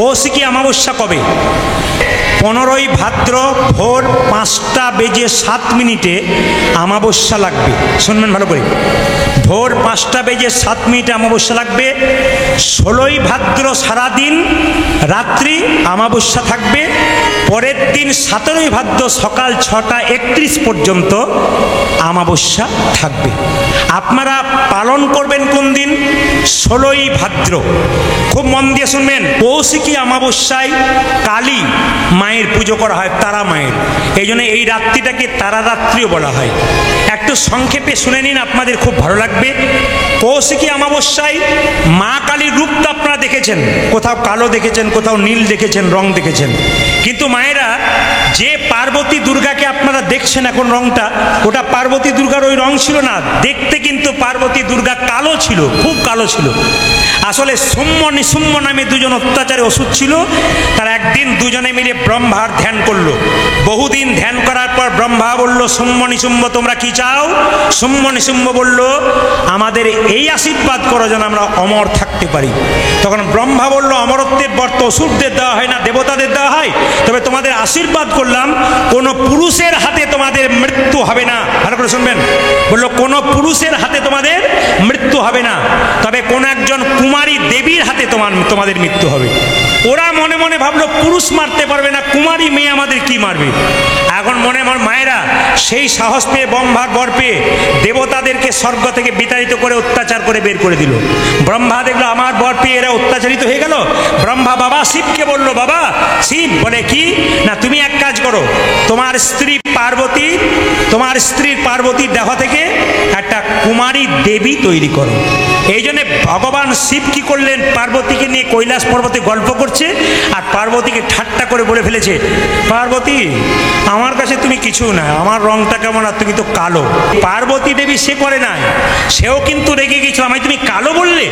কৌশিকী অমাবস্যা কবে? 15ই ভাদ্র ভোর 5:07 অমাবস্যা লাগবে। শুনবেন ভালো করে, ভোর 5:07 অমাবস্যা লাগবে। 16ই ভাদ্র সারাদিন রাত্রি অমাবস্যা থাকবে। পরের দিন 17ই ভাদ্র সকাল 6:31 পর্যন্ত অমাবস্যা থাকবে। আপনারা পালন করবেন কোন দিন? 16ই ভাদ্র। খুব মন দিয়ে শুনবেন। কৌশিকী অমাবস্যায় কালী মায়ের পুজো করা হয়, তারা মায়ের। এই জন্য এই রাত্রিটাকে তারা রাত্রিও বলা হয়। একটু সংক্ষেপে শুনে নিন, আপনাদের খুব ভালো লাগবে। কৌশিকী অমাবস্যায় মা কালীর রূপটা আপনারা দেখেছেন, কোথাও কালো দেখেছেন, কোথাও নীল দেখেছেন, রং দেখেছেন। কিন্তু মায়েরা যে পার্বতী দুর্গাকে আপনারা দেখছেন এখন রংটা, ওটা পার্বতী দুর্গার ওই রং ছিল না। দেখতে কিন্তু পার্বতী দুর্গা কালো ছিল, খুব কালো ছিল। আসলে সৌম্য নিসুম্য নামে দুজন অত্যাচারে ওষুধ ছিল। তারা একদিন দুজনে মিলে ব্রহ্মার ধ্যান করলো। বহুদিন ধ্যান করার পর ব্রহ্মা বলল, সৌম্য নিসুম্য তোমরা কি চাও? সৌম্য নিসুম্য বলল, আমাদের এই আশীর্বাদ করো যেন আমরা অমর থাকতে পারি। তখন ব্রহ্মা বলল, অমরত্বের বর তো অসুরদের দেওয়া হয় না, দেবতাদের দেওয়া হয়। তবে তোমাদের আশীর্বাদ করলাম, কোনো পুরুষের হাতে তোমাদের মৃত্যু হবে না। ভালো করে শুনবেন। বললো, কোনো পুরুষের হাতে তোমাদের মৃত্যু হবে না, তবে কোন একজন কুমারী দেবীর হাতে তোমাদের মৃত্যু হবে। ওরা মনে মনে ভাবলো, পুরুষ মারতে পারবে না, কুমারী মেয়ে আমাদের কি মারবে? এখন মনে মনে মায়েরা সেই সাহস পেয়ে, ব্রহ্মার বর পেয়ে দেবতাদেরকে স্বর্গ থেকে বিতাড়িত করে অত্যাচার করে বের করে দিল। ব্রহ্মা দেখলো আমার বর পেয়ে এরা অত্যাচারিত হয়ে গেল। ব্রহ্মা বাবা শিবকে বলল, বাবা শিব বলে কি না, তুমি এক কাজ করো, তোমার স্ত্রীর পার্বতীর দেহ থেকে একটা কুমারী দেবী তৈরি করো। এই জন্য ভগবান শিব কি করলেন, পার্বতীকে নিয়ে কৈলাস পর্বতে গল্প করছে, আর পার্বতীকে ঠাট্টা করে বলে ফেলেছে, পার্বতী আমার কাছে তুমি কিছু না, আমার রংটা কেমন, আর তুমি তো কালো। পার্বতী দেবী সে করে নাই, সেও কিন্তু রেগে গিয়েছিল, আমায় তুমি কালো বললে।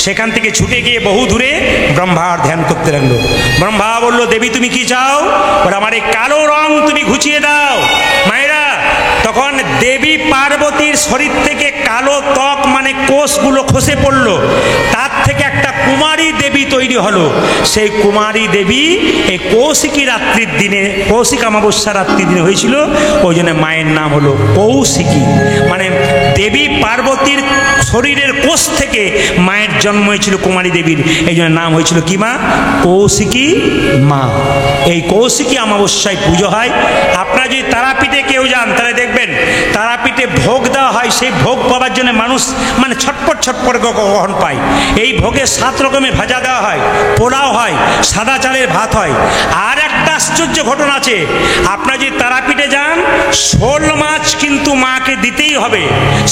সেখান থেকে ছুটে গিয়ে বহু দূরে ব্রহ্মার ধ্যান করতে লাগলো। ব্রহ্মা বলল, দেবী তুমি কি চাও? বলে, আমার এই কালো রং তুমি ঘুচিয়ে দাও। মায়েরা, তখন দেবী পার্বতীর শরীর থেকে কালো ত্বক মানে কোষগুলো খসে পড়ল, তার থেকে একটা কুমারী দেবী তৈরি হলো। সেই কুমারী দেবী এই কৌশিকী রাত্রির দিনে, কৌশিক অমাবস্যা রাত্রির দিনে হয়েছিল। ওই জন্য মায়ের নাম হলো কৌশিকী। মানে দেবী পার্বতীর শরীরের কোষ থেকে মায়ের জন্ম হয়েছিল কুমারী দেবীর, এই জন্য নাম হয়েছিল কি মা? কৌশিকী মা। এই কৌশিকী অমাবস্যায় পুজো হয়। আপনারা যদি তারাপীঠে কেউ যান তাহলে দেখবেন তারাপীঠে ভোগ দেওয়া হয়। সেই ভোগ পাওয়ার জন্য মানুষ মানে ছটপট কখন পায়। এই ভোগে 7 রকমের ভাজা দেওয়া হয়, পোলাও হয়, সাদা চালের ভাত হয়। আর একটা আশ্চর্য ঘটনা আছে, আপনারা যদি তারাপীঠে যান, শোল মাছ কিন্তু মাকে দিতেই হবে।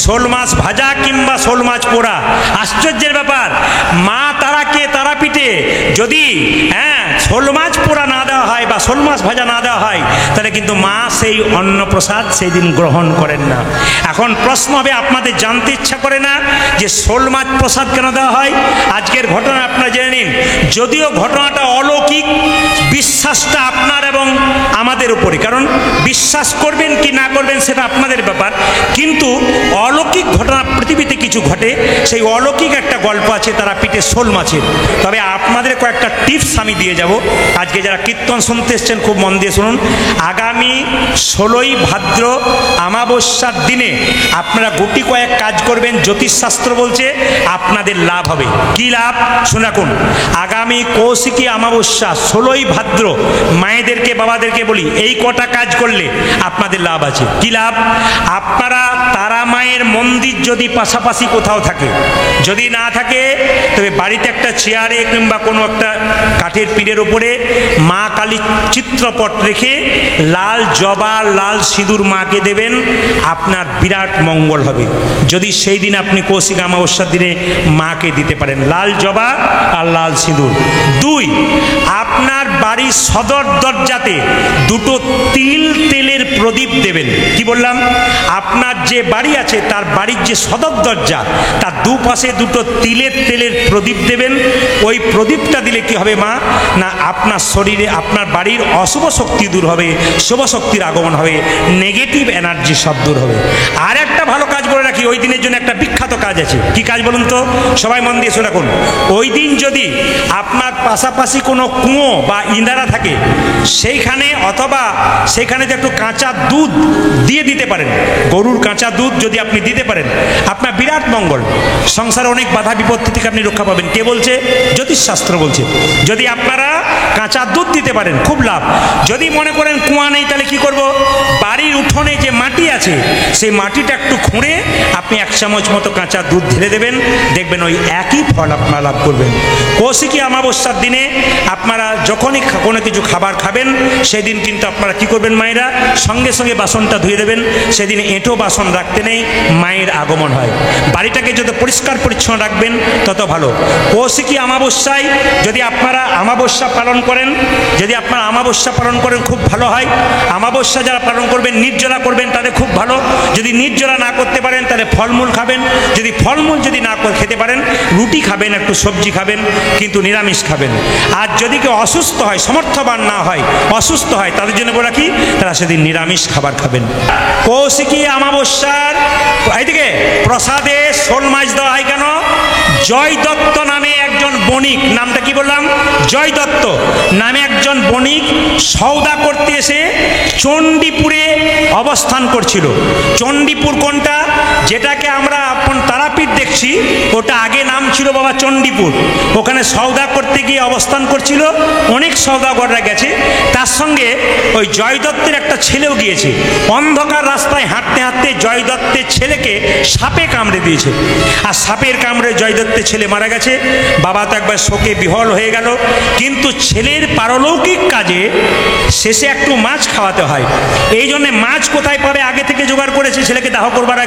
শোল মাছ ভাজা কিংবা শোল মাছ পোড়া। আশ্চর্যের ব্যাপার, মা তারাকে তারাপীঠে যদি শোল মাছ পোড়া না দেওয়া হয় বা শোল মাছ ভাজা না দেওয়া হয়, তাহলে কিন্তু মা সেই অন্নপ্রসাদ সেই দিন গ্রহণ করেন না। এখন প্রশ্ন হবে, আপনাদের জানতে ইচ্ছা করে না যে শোল মাছ প্রসাদ কেন দেওয়া হয়? আজকের ঘটনা আপনারা জেনে নিন। যদিও ঘটনাটা অলৌকিক, বিশ্বাসটা আপনার এবং আমাদের উপরে, কারণ বিশ্বাস করবেন কি না করবেন সেটা আপনাদের ব্যাপার। কিন্তু অলৌকিক ঘটনা পৃথিবীতে কিছু ঘটে, সেই অলৌকিক একটা গল্প আছে তারাপীঠে শোল মাছের। তবে আপনাদের কয়েকটা টিপস আমি দিয়ে যাব। আজকে যারা কীর্তন শুনতে এসছেন খুব মন দিয়ে শুনুন। আগামী 16ই ভাদ্র অমাবস্যার দিনে আপনারা গুটি কয়েক কাজ করবেন, জ্যোতিষশাস্ত্র বলছে আপনাদের লাভ হবে। কি লাভ শুনে রাখুন। আগামী কৌশিকী অমাবস্যা 16ই ভাদ্র মায়েদেরকে বাবাদেরকে বলি, এই কটা কাজ করলে আপনাদের লাভ আছে। কি লাভ? আপনারা তারা মায়ের মন্দির যদি পাশাপাশি কোথাও থাকে, যদি না থাকে তবে বাড়িতে একটা চেয়ারে কিংবা কোনো একটা কাঠের পিঠের উপরে মা কালীর চিত্রপট রেখে লাল জবা লাল সিঁদুর মাকে দেবেন, আপনার বিরাট মঙ্গল হবে। যদি সেই দিন আপনি কৌশিক অমাবস্যার দিনে মাকে দিতে পারেন লাল জবা আর লাল সিঁদুর। 2, আপনার বাড়ির সদর দরজাতে 2টো তেলের প্রদীপ দেবেন। কি বললাম? আপনার যে বাড়ি আছে তার বাড়ির যে সদর দরজা তার দুপাশে 2টো তেলের প্রদীপ দেবেন। ওই প্রদীপটা দিলে কি হবে মা না, আপনার শরীরে আপনার বাড়ির অশুভ শক্তি দূর হবে, শুভ শক্তির আগমন হবে, নেগেটিভ এনার্জি সব দূর হবে। আর একটা ভালো কাজ করে বলে রাখি, ওই দিনের জন্য একটা বিখ্যাত কাজ আছে। কি কাজ বলুন তো? সবাই মন দিয়ে শুনে রাখুন। ওই দিন যদি আপনার পাশাপাশি কোনো কুয়ো বা ইন্দারা থাকে, সেইখানে অথবা সেখানে যে একটু কাঁচা দুধ দিয়ে দিতে পারেন, গরুর কাঁচা দুধ যদি আপনি দিতে পারেন, আপনার বিরাট মঙ্গল। সংসারে অনেক বাধা বিপত্তি থেকে আপনি রক্ষা পাবেন। কে বলছে? জ্যোতিষশাস্ত্র বলছে। যদি আপনারা কাঁচা দুধ দিতে পারেন খুব লাভ। যদি মনে করেন কুয়া নেই, তাহলে কি করব? বাড়ির উঠোনে যে মাটি আছে, সেই মাটিটা একটু খুঁড়ে আপনি 1 চামচ মতো কাঁচা দুধ ঢেলে দেবেন, দেখবেন ওই একই ফল আপনারা লাভ করবেন। কৌশিকী অমাবস্যার দিনে আপনারা যখনই কোনো কিছু খাবার খাবেন, সেদিন কিন্তু আপনারা কি করবেন মায়েরা? সঙ্গে সঙ্গে বাসনটা ধুয়ে দেবেন। সেদিন এঁটো বাসন রাখতে নেই, মায়ের আগমন হয়। বাড়িটাকে যত পরিষ্কার পরিচ্ছন্ন রাখবেন তত ভালো। কৌশিকী অমাবস্যায় যদি আপনারা অমাবস্যা পালন করেন, খুব ভালো হয়। অমাবস্যা যারা পালন করবেন, নির্জলা করবেন, তাদের খুব ভালো। যদি নির্জলা না করতে পারেন, তাহলে ফলমূল খাবেন। যদি ফলমূল না খেতে পারেন, রুটি খাবেন, একটু সবজি খাবেন, কিন্তু নিরামিষ খাবেন। আর যদি কেউ অসুস্থ হয়, সমর্থবান না হয়, অসুস্থ হয়, তাদের জন্য বলে রাখি, তারা সেদিন নিরামিষ খাবার খাবেন। কৌশিকী অমাবস্যার এইদিকে প্রসাদে শোল মাছ দেওয়া হয় কেন? জয় দত্ত নামে একজন বণিক, নামটা কি বললাম? জয় দত্ত নামে একজন বণিক সওদা করতে এসে চণ্ডীপুরে অবস্থান করছিল। চণ্ডীপুর কোনটা? যেটাকে আমরা এখন তারাপীঠ দেখছি, ওটা আগে নাম ছিল বাবা চণ্ডীপুর। ওখানে সওদা করতে গিয়ে অবস্থান করছিল। অনেক সওদাগররা গেছে, তার সঙ্গে ওই জয় দত্তের একটা ছেলেও গিয়েছে। অন্ধকার রাস্তায় হাঁটতে হাঁটতে জয় দত্তের ছেলেকে সাপে কামড়ে দিয়েছে, আর সাপের কামড়ে জয় দত্তের ছেলে মারা গেছে। বাবা তো একবার শোকে বিহ্বল হয়ে গেল। কিন্তু ছেলের পারলৌকিক কাজে শেষে একটু মাছ খাওয়াতে হয়। এই জন্যে মাছ কোথায় পাবে আগে থেকে জোগাড় করেছে, ছেলেকে দাহ করবার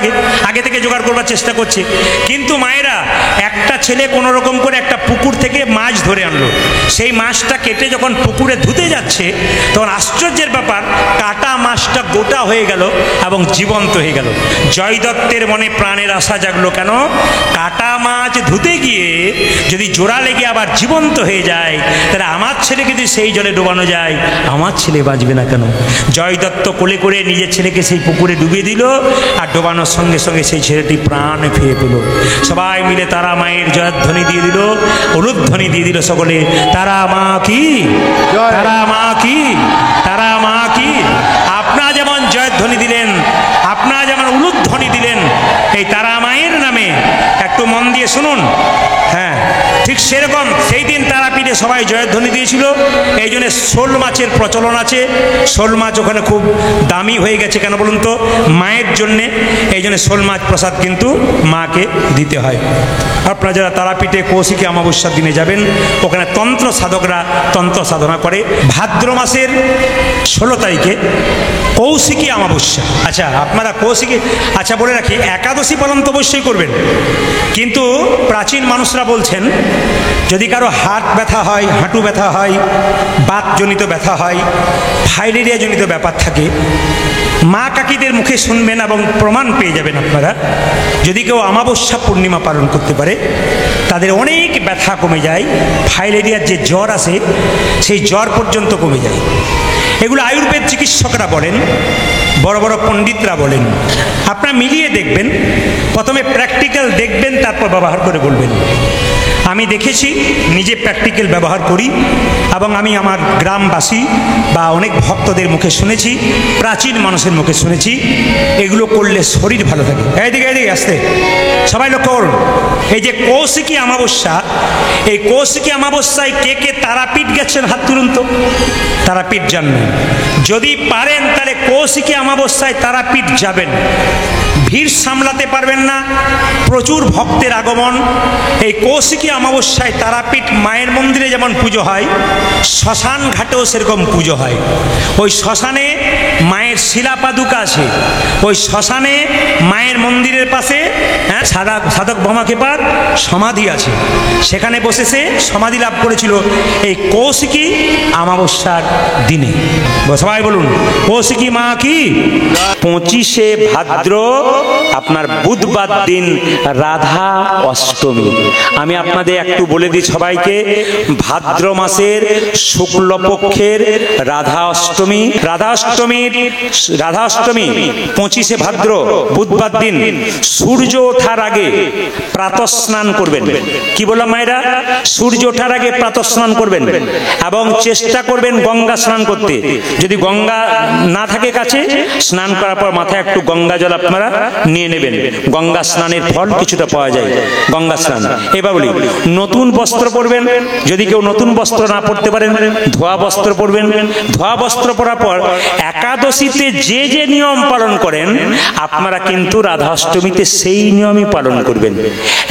আগে থেকে জোগাড় করবার চেষ্টা করছে। কিন্তু মায়েরা, একটা ছেলে কোনো রকম করে একটা পুকুর থেকে মাছ ধরে আনলো। সেই মাছটা কেটে যখন পুকুরে ধুতে যাচ্ছে, তখন আশ্চর্যের ব্যাপার, কাটা মাছটা গোটা হয়ে গেল এবং জীবন্ত হয়ে গেল। জয় দত্তের মনে প্রাণের আশা জাগলো, কেন? কাটা মাছ ধুতে গিয়ে যদি জোড়া লেগে আবার জীবন্ত হয়ে যায়, তাহলে আমার ছেলেকে যদি সেই জলে ডোবানো যায়, আমার ছেলে বাঁচবে না কেন? জয় দত্ত কোলে করে নিজের ছেলেকে সেই পুকুরে ডুবিয়ে দিল, আর ডোবানোর সঙ্গে সঙ্গে সেই ছেলেটি প্রাণ ফিরে পেল। সবাই মিলে তারা মায়ের জয়ধ্বনি দিয়ে দিল, উলুধ্বনি দিয়ে দিল সকলে, তারা মা কি, তারা মা কি, তারা মা কি। আপনারা যেমন জয়ধ্বনি দিলেন, আপনারা যেমন উলুধ্বনি দিলেন এই তারা মায়ের নামে, একটু মন দিয়ে শুনুন। হ্যাঁ, ঠিক সেরকম সেই দিন তারাপীঠে সবাই জয়ধ্বনি দিয়েছিল। এই জন্য শোল মাছের প্রচলন আছে। শোল মাছ ওখানে খুব দামি হয়ে গেছে, কেন বলুন তো? মায়ের জন্যে। এই জন্য শোল মাছ প্রসাদ কিন্তু মাকে দিতে হয়। আপনারা যারা তারাপীঠে কৌশিকী অমাবস্যার দিনে যাবেন, ওখানে তন্ত্র সাধকরা তন্ত্র সাধনা করে। ভাদ্র মাসের 16 তারিখে কৌশিকী অমাবস্যা। আচ্ছা, আপনারা কৌশিকী, আচ্ছা বলে রাখি, একাদশী পালন তো অবশ্যই করবেন। কিন্তু প্রাচীন মানুষরা বলছেন, যদি কারো হাত ব্যথা হয়, হাঁটু ব্যথা হয়, বাতজনিত ব্যথা হয়, ফাইলেরিয়া জনিত ব্যাপার থাকে, মা কাকিদের মুখে শুনবেন এবং প্রমাণ পেয়ে যাবেন আপনারা। যদি কেউ অমাবস্যা পূর্ণিমা পালন করতে পারে, তাদের অনেক ব্যথা কমে যায়। ফাইলেরিয়ার যে জ্বর আসে, সেই জ্বর পর্যন্ত কমে যায়। এগুলো আয়ুর্বেদ চিকিৎসকরা বলেন, বড় বড় পণ্ডিতরা বলেন। আপনারা মিলিয়ে দেখবেন, প্রথমে প্র্যাকটিক্যাল দেখবেন, তারপর ব্যবহার করে বলবেন। আমি দেখেছি, নিজে প্র্যাকটিক্যাল ব্যবহার করি, এবং আমি আমার গ্রামবাসী বা অনেক ভক্তদের মুখে শুনেছি, প্রাচীন মানুষের মুখে শুনেছি, এগুলো করলে শরীর ভালো থাকে। এইদিকে এইদিকে আসতে সবাই লক্ষ্য করুন। এই যে কৌশিকী অমাবস্যা, এই কৌশিকী অমাবস্যায় কে কে তারাপীঠ গেছেন? হাত তুলুন তো। তারাপীঠ যান না? যদি পারেন তাহলে কৌশিকী অমাবস্যায় তারাপীঠ যাবেন। ভিড় সামলাতে পারবেন না, প্রচুর ভক্তের আগমন। এই কৌশিকী অমাবস্যায় তারাপীঠ মায়ের মন্দিরে যেমন পুজো হয়, শ্মশান ঘাটেও সেরকম পুজো হয়। ওই শ্মশানে মায়ের শিলাপাদুকা আছে। ওই শ্মশানে মায়ের মন্দিরের পাশে সাধক ভমাখেপার সমাধি আছে। সেখানে বসে সে সমাধি লাভ করেছিল এই কৌশিকী অমাবস্যার দিনে। সবাই বলুন, কৌশিকী মা কি। 25শে ভাদ্র আপনার বুধবার দিন রাধা অষ্টমী। আমি আপনাদের একটু বলে দিই সবাইকে, ভাদ্র মাসের শুক্লপক্ষের রাধা অষ্টমী। রাধা অষ্টমী রাধাষ্টমী 25শে ভাদ্র বুধবার দিন সূর্য ওঠার আগে প্রাতঃ স্নান করবেন। কি বললাম মায়েরা? সূর্য ওঠার আগে প্রাতঃ স্নান করবেন এবং চেষ্টা করবেন গঙ্গা স্নান করতে। যদি গঙ্গা না থাকে কাছে, স্নান করার পর মাথায় একটু গঙ্গা জল আপনারা নিয়ে নেবেন। গঙ্গা স্নানের ফল কিছুটা পাওয়া যায় গঙ্গা স্নান। এবার বলি, নতুন বস্ত্র পরবেন। যদি কেউ নতুন বস্ত্র না পরতে পারেন, ধোয়া বস্ত্র পরবেন। ধোয়া বস্ত্র পরার পর একাদশীতে যে যে নিয়ম পালন করেন আপনারা কিন্তু রাধাষ্টমীতে সেই নিয়মই পালন করবেন।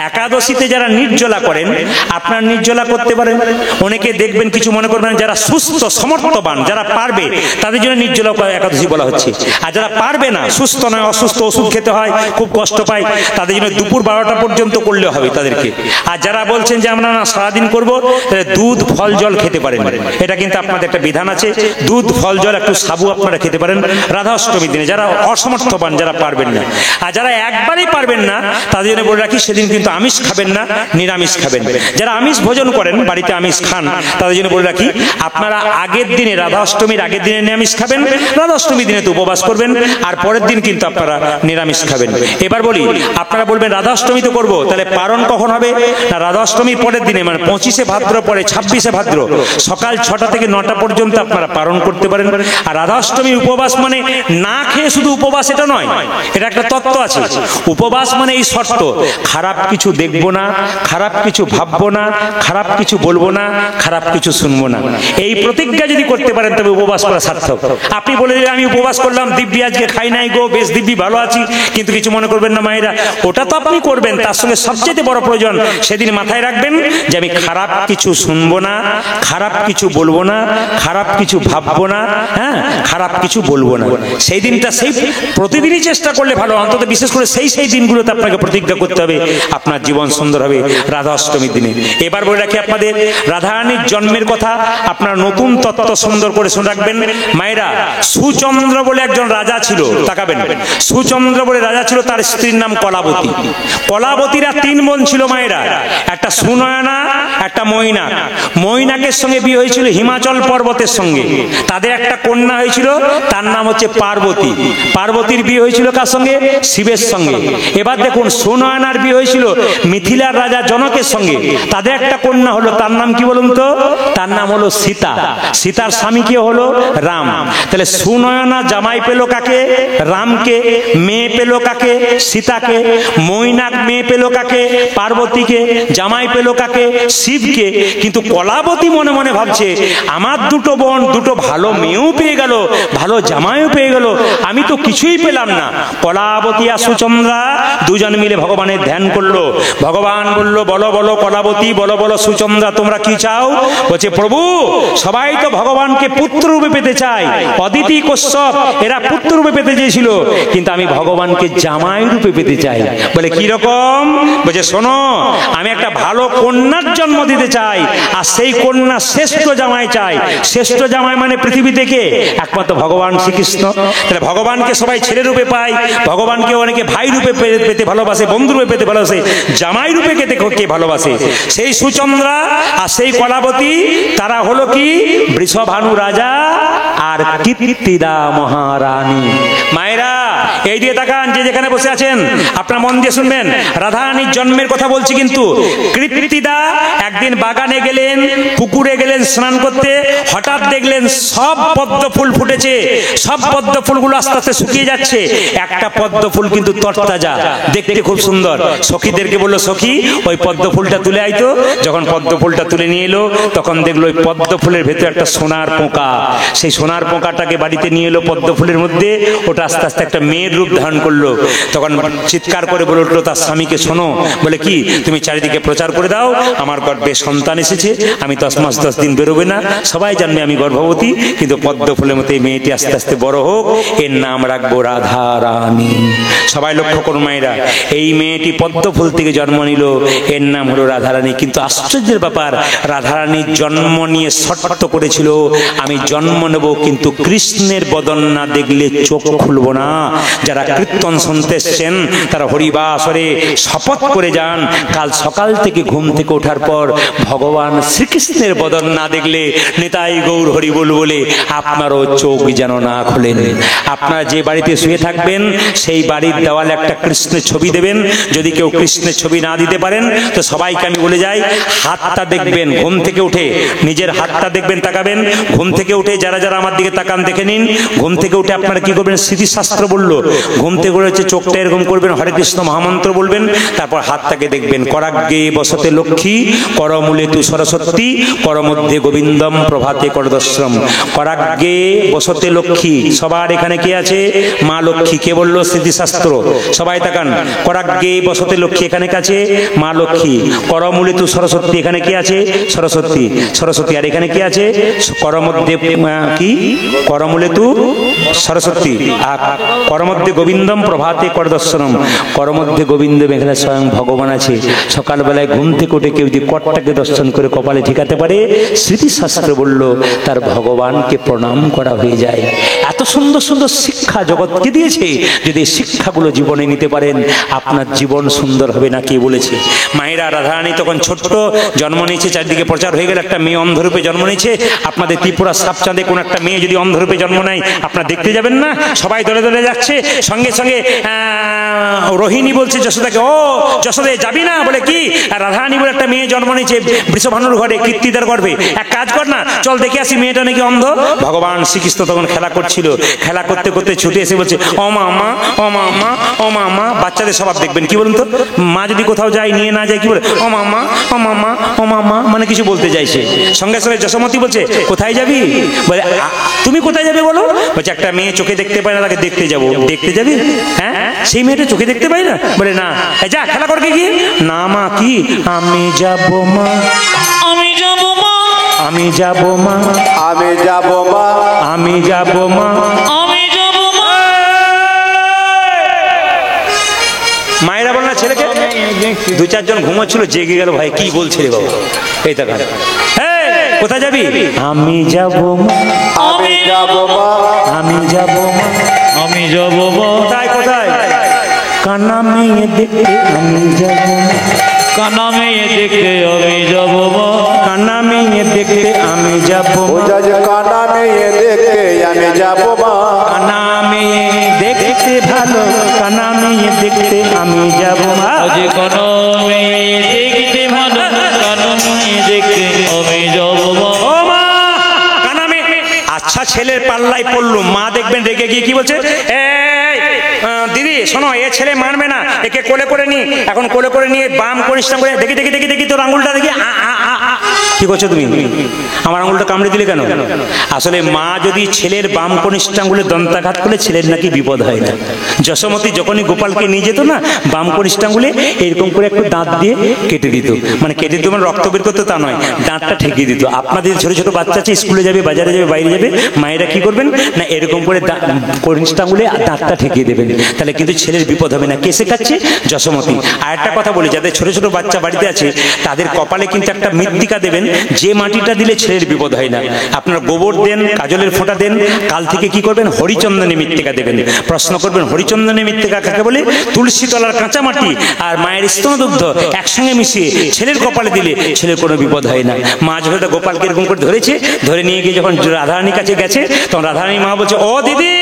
একাদশীতে যারা নির্জলা করেন আপনারা নির্জলা করতে পারেন। অনেকে দেখবেন কিছু মনে করবেন যারা সুস্থ সমর্থবান, যারা পারবে তাদের জন্য নির্জলা একাদশী বলা হচ্ছে। আর যারা পারবে না, সুস্থ নয়, অসুস্থ, ওষুধ খেতে হয়, খুব কষ্ট পায়, তাদের জন্য দুপুর 12টা পর্যন্ত করলে হবে তাদেরকে। আর যারা বলছেন যে আমরা না সারাদিন করবো, দুধ ফল জল খেতে পারেন। এটা কিন্তু আপনাদের একটা বিধান আছে, দুধ ফল জল একটু সাবু আপনারা খেতে পারেন রাধাষ্টমীর দিনে, যারা অসমর্থবান, যারা পারবেন না। আর যারা একবারেই পারবেন না তাদের জন্য বলে রাখি, সেদিন কিন্তু আমিষ খাবেন না, নিরামিষ খাবেন। যারা আমিষ ভোজন করেন, বাড়িতে আমিষ খান, তাদের জন্য বলে রাখি আপনারা আগের দিনে, রাধাষ্টমীর আগের দিনে নিরামিষ খাবেন, রাধাষ্টমীর দিনে তো উপবাস করবেন, আর পরের দিন কিন্তু আপনারা নিরামিষ খাবেন। এবার বলি, আপনারা বলবেন রাধাষ্টমী তো করবো, তাহলে পারণ কখন হবে? না, রাধাষ্টমীর পরের দিনে, মানে 25শে ভাদ্র পরে 26শে ভাদ্র সকাল 6টা থেকে 9টা পর্যন্ত আপনারা পালন করতে পারেন। আর রাধাষ্টমীর উপবাস মানে না খেয়ে শুধু উপবাস এটা নয়, এটা একটা তত্ত্ব আছে। উপবাস মানে এই শর্ত, খারাপ কিছু দেখবো না, খারাপ কিছু ভাববো না, খারাপ কিছু বলবো না, খারাপ কিছু শুনবো না। এই প্রতিজ্ঞা যদি করতে পারেন তবে উপবাস করা সার্থক। আপনি বলে দিলেন আমি উপবাস করলাম, দিব্যি আজকে খাই নাই গো, বেশ দিব্যি ভালো আছি, কিন্তু কিছু মনে করবেন না মায়েরা, ওটা তো আপনি করবেন। তার সঙ্গে সবচেয়ে বড় প্রয়োজন সেদিন মাথায় রাখবেন যে আমি খারাপ কিছু শুনবো না, খারাপ কিছু বলবো না, খারাপ কিছু ভাববো না, হ্যাঁ, খারাপ কিছু বলবো না। সেই দিনটা সেই প্রতিদিনই চেষ্টা করলে ভালো, অন্তত বিশেষ করে সেই দিনগুলোতে আপনাকে প্রতিজ্ঞা করতে হবে, আপনার জীবন সুন্দর হবে রাধা অষ্টমীর দিনে। এবার বলে রাখি আপনাদের রাধারানীর জন্মের কথা, আপনার নতুন তত্ত্ব সুন্দর করে শুনে রাখবেন মায়েরা। সুচন্দ্র বলে একজন রাজা ছিল, তাকাবেন, সুচন্দ্র বলে রাজা ছিল, তার স্ত্রীর নাম কলাবতী। কলাবতীরা 3 বোন ছিল মায়েরা, একটা সুনয়না, একটা মৈনাক। মৈনাকের সঙ্গে বিয়ে হয়েছিল হিমাচল পর্বতের সঙ্গে, তাদের একটা কন্যা হয়েছিল, তার নাম হচ্ছে পার্বতী। পার্বতীর বিয়ে হয়েছিল কার সঙ্গে? শিবের সঙ্গে। এবার দেখুন, সুনয়নার বিয়ে হয়েছিল মিথিলার রাজা জনকের সঙ্গে, তাদের একটা কন্যা হলো, তার নাম কি বলুন তো? তার নাম হলো সীতা। সীতার স্বামী কে হলো? রাম। তাহলে সুনয়না জামাই পেল কাকে? রামকে। মেয়ে পেল কাকে? সীতাকে। মৈনাক মেয়ে পেল কাকে? পার্বতীকে। জামাই পেল কাকে? শিবকে। কিন্তু কলাবতী মনে মনে ভাবছে, আমার 2 বোন 2 ভালো মেয়েও পেয়ে গেল, ভালো জামাইও পেয়ে গেল, আমি তো কিছুই পেলাম না। কলাবতী আর সুচন্দ্রা দুজন মিলে ভগবানের ধ্যান করলো। ভগবান বলল, বলো বলো কলাবতী, বলো বলো সুচন্দ্রা, তোমরা কি চাও? বলছে, প্রভু সবাই তো ভগবানকে পুত্র রূপে পেতে চায়, অদিতি কশ্যপ এরা পুত্র রূপে পেতে চেয়েছিল, কিন্তু আমি ভগবানকে জামাই রূপে পেতে চাই। বলে কি রকম? বলছে, শোনো, আমি একটা ভালো কন্যার জন্ম দিতে চাই, আর সেই কন্যা শ্রেষ্ঠ জামাই চাই। শ্রেষ্ঠ জামাই মানে পৃথিবী থেকে একমাত্র ভগবান শ্রীকৃষ্ণ। তাহলে ভগবানকে সবাই ছেলে রূপে পায়, ভগবানকে অনেকে ভাই রূপে পেতে ভালোবাসে, বন্ধু রূপে পেতে ভালোবাসে, জামাই রূপে কে ভালোবাসে? সেই সুচন্দ্রা আর সেই কলাবতী, তারা হলো কি বৃষভানু রাজা আর কীর্তিদা মহারানী। মায়েরা এই দিয়ে তাকান, যে যেখানে বসে আছেন আপনারা মন দিয়ে শুনবেন, রাধারানীর জন্মের কথা বলছি। কিন্তু কীর্তিদা একদিন বাগানে গেলেন, পুকুরে গেলেন স্নান করতে, হঠাৎ দেখলেন সব পদ্ম ফুল ফুটেছে, সব পদ্ম ফুলগুলো আস্তে আস্তে শুকিয়ে যাচ্ছে, একটা পদ্ম ফুল কিন্তু তরতাজা, দেখতে খুব সুন্দর। সখীদেরকে বললো, সখী ওই পদ্ম ফুলটা তুলে আইতো। যখন পদ্ম ফুলটা তুলে নিয়ে এলো, তখন দেখলো ওই পদ্ম ফুলের ভেতরে একটা সোনার পোকা। সেই সোনার পোকাটাকে বাড়িতে নিয়ে এলো পদ্ম ফুলের মধ্যে, ওটা আস্তে আস্তে একটা মেয়ের রূপ ধারণ করলো। তখন চিৎকার করে বলে উঠলো তার স্বামীকে, শোনো, বলে কি, তুমি চারিদিকে প্রচার করে দাও আমার গর্ভে সন্তান এসেছে, আমি 10 মাস 10 দিন বেরোবে না, সবাই জানবে আমি গর্ভবতী, কিন্তু পদ্ম ফুলের মতো এই মেয়েটি আস্তে আস্তে বড় হোক, এর নাম রাখবো রাধারানী। সবাই লক্ষ্য করুন মায়েরা, এই মেয়েটি পদ্ম ফুল থেকে জন্ম নিল, এর নাম হলো রাধারানী। কিন্তু আশ্চর্যের ব্যাপার, রাধারানীর জন্ম নিয়ে শর্ত করেছিল, আমি জন্ম নেব কিন্তু কৃষ্ণের বদন না দেখলে চোখ খুলবো না। যারা কীর্তন শুনতে এসছেন তারা হরিবাসরে শপথ করে যান, কাল সকাল থেকে ঘুম থেকে ওঠার পর ভগবান শ্রীকৃষ্ণের বদন না দেখলে নিতাই গৌর হরি বল বলে আপনারও চোখ যেন না খোলেন। আপনারা যে বাড়িতে শুয়ে থাকবেন সেই বাড়ির দেওয়ালে একটা কৃষ্ণের ছবি দেবেন। যদি কেউ কৃষ্ণের ছবি না দিতে পারেন তো সবাইকে আমি বলে যাই, হাতটা দেখবেন ঘুম থেকে উঠে, নিজের হাতটা দেখবেন, তাকাবেন। ঘুম থেকে উঠে যারা যারা আমার দিকে তাকান দেখে নিন। ঘুম থেকে উঠে আপনারা কি করবেন, স্মৃতিশাস্ত্র বললো, ঘুম থেকে উঠে হচ্ছে চোখটা এরকম করবেন, হরে কৃষ্ণ মহামন্ত্র বলবেন, তারপর হাতটাকে দেখবেন। করাগ্গে বসতে লক্ষ্মী, করমূলে তু সরস্বতী, করমধ্যে গোবিন্দম, প্রভাতে করদর্শম। করাগ্গে বসতে লক্ষ্মী, সবার এখানে কে আছে? মা লক্ষ্মী। কে বললো? স্মৃতিশাস্ত্র। সবাই তাকান। করাগ্গে বসতে লক্ষ্মী, এখানে কে আছে? মা লক্ষ্মী। করমূলে তু সরস্বতী, এখানে কে আছে? সরস্বতী। সরস্বতী। আর এখানে কে আছে? করমধ্যে কি? করমূলে তু সরস্বতী। আর করমধ্যে গোবিন্দম, প্রভাতে করদর্শনম। করমধ্যে গোবিন্দ, এখানে স্বয়ং ভগবান আছে। সকালবেলায় ঘুম থেকে উঠে কেউ যদি কটটাকে দর্শন করে কপালে ঠিকাতে পারে, স্মৃতিশাস্ত্র বলল তার ভগবানকে প্রণাম করা হয়ে যায়। এত সুন্দর সুন্দর শিক্ষা জগৎকে দিয়েছে, যদি শিক্ষাগুলো জীবনে নিতে পারেন আপনার জীবন সুন্দর হবে। না কে বলেছে? মায়েরা রাধারানী তখন ছোট্ট জন্ম নিয়েছে, চারদিকে প্রচার হয়ে গেল একটা মেয়ে অন্ধরূপে জন্ম নিয়েছে। আপনাদের ত্রিপুরা সাপচাঁদে কোন একটা মেয়ে যদি অন্ধরূপে জন্ম নেয় আপনারা দেখতে যাবেন না? সবাই দলে দলে যাচ্ছে। সঙ্গে সঙ্গে রোহিণী বলছে যশোদাকে, ও যশোদে যাবি না? বলে কি? রাধারানী বলে একটা মেয়ে জন্ম নিয়েছে বৃষভানুর ঘরে, কীর্তিদার গর্ভে। এক কাজ কর না, চল দেখে আসি মেয়েটা নাকি অন্ধ। ভগবান শ্রীকৃষ্ণ তখন খেলা করছিল, খেলা করতে করতে ছুটে এসে বলছে, ও মামা, ও মামা, ও মামা। বাচ্চাদের স্বভাব দেখবেন, কি বলুন তো? মা যদি কোথাও যায়, নিয়ে না যায়, কি বলে? ও মামা, ও মামা, ও মামা, মানে কিছু বলতে চাইছে। সঙ্গে সঙ্গে যশোমতী বলছে, কোথায় যাবি? বলে তুমি কোথায় যাবে বলো? বলছে একটা মেয়ে চোখে দেখতে পায় না, তাকে দেখতে যাবো। দেখতে যাবি? হ্যাঁ, সেই মেয়েটা চোখে দেখতে পাই না? বলে না। যা খেলা করকে গিয়ে। না মা, কি? আমি যাব মা, আমি যাব মা, আমি যাব মা, আমি যাব মা, আমি যাব মা, আমি যাব মা। মায়েরা বল না ছেলেকে। দু চারজন ঘুমোচ্ছিল, জেগে গেল, ভাই কি বলছে রে বাবা? এই দেখা, কোথায় যাবি? আমি যাব মা, আমি যাব মা, আমি যাব মা, আমি যাব মা। কোথায় কোথায়? কানা মেয়ে দেখতে আমি যাব মা, কানা মেয়ে দেখতে আমি যাব মা, কানা মেয়ে দেখতে আমি যাব মা, কানা মেয়ে দেখতে আমি যাব মা, কানা মেয়ে দেখতে ভালো, কানা মেয়ে দেখতে আমি যাব মা, কানা মেয়ে দেখতে ভালো, কানা মেয়ে দেখতে আমি যাব মা। ও মা, কানা মেয়ে। আচ্ছা ছেলের পাল্লায় পড়লো, মা দেখবেন রেগে গিয়ে কি বলছে, দিদি শোনো, এ ছেলে মানবে না, একে কোলে করে নি। এখন কোলে করে নিয়ে বাম কনিষ্ঠা করে, দেখি দেখি দেখি দেখি তোর আঙুলটা দেখি। কি করছো তুমি? আমার আঙুলটা কামড়ে দিলে কেন? আসলে মা যদি ছেলের বাম কনিষ্ঠাঙ্গুলে দন্তাঘাত করলে ছেলের নাকি বিপদ হয় না। যশোমতী যখনই গোপালকে নিয়ে যেত না, বাম কনিষ্ঠাঙ্গুলে এরকম করে একটু দাঁত দিয়ে কেটে দিত। মানে কেটে দিত মানে রক্ত বের করতো তা নয়, দাঁতটা ঠেকিয়ে দিত। আপনাদের ছোট ছোট বাচ্চা আছে, স্কুলে যাবে, বাজারে যাবে, বাইরে যাবে, মায়েরা কি করবেন না, এরকম করে কনিষ্ঠাঙ্গুলে দাঁতটা ঠেকিয়ে দেবেন, তাহলে কিন্তু ছেলের বিপদ হবে না। কে শেখাচ্ছে? যশোমতী। আর একটা কথা বলি, যাদের ছোট ছোট বাচ্চা বাড়িতে আছে তাদের কপালে কিন্তু একটা মৃত্তিকা দেবেন, যে মাটিটা দিলে ছেলের বিপদ হয় না। আপনার গোবর দেন, কাজলের ফোঁটা দেন, কাল থেকে কি করবেন, হরিচন্দনে মৃত্তিকা দেবেন। প্রশ্ন করবেন হরিচন্দনে মৃত্তিকা কাকে বলে? তুলসী তলার কাঁচা মাটি আর মায়ের স্তনদুগ্ধ একসঙ্গে মিশিয়ে ছেলের কপালে দিলে ছেলের কোনো বিপদ হয় না। মা যখন গোপালকে এরকম করে ধরেছে, ধরে নিয়ে গিয়ে যখন রাধারানীর কাছে গেছে, তখন রাধারানী মা বলছে, ও দিদি,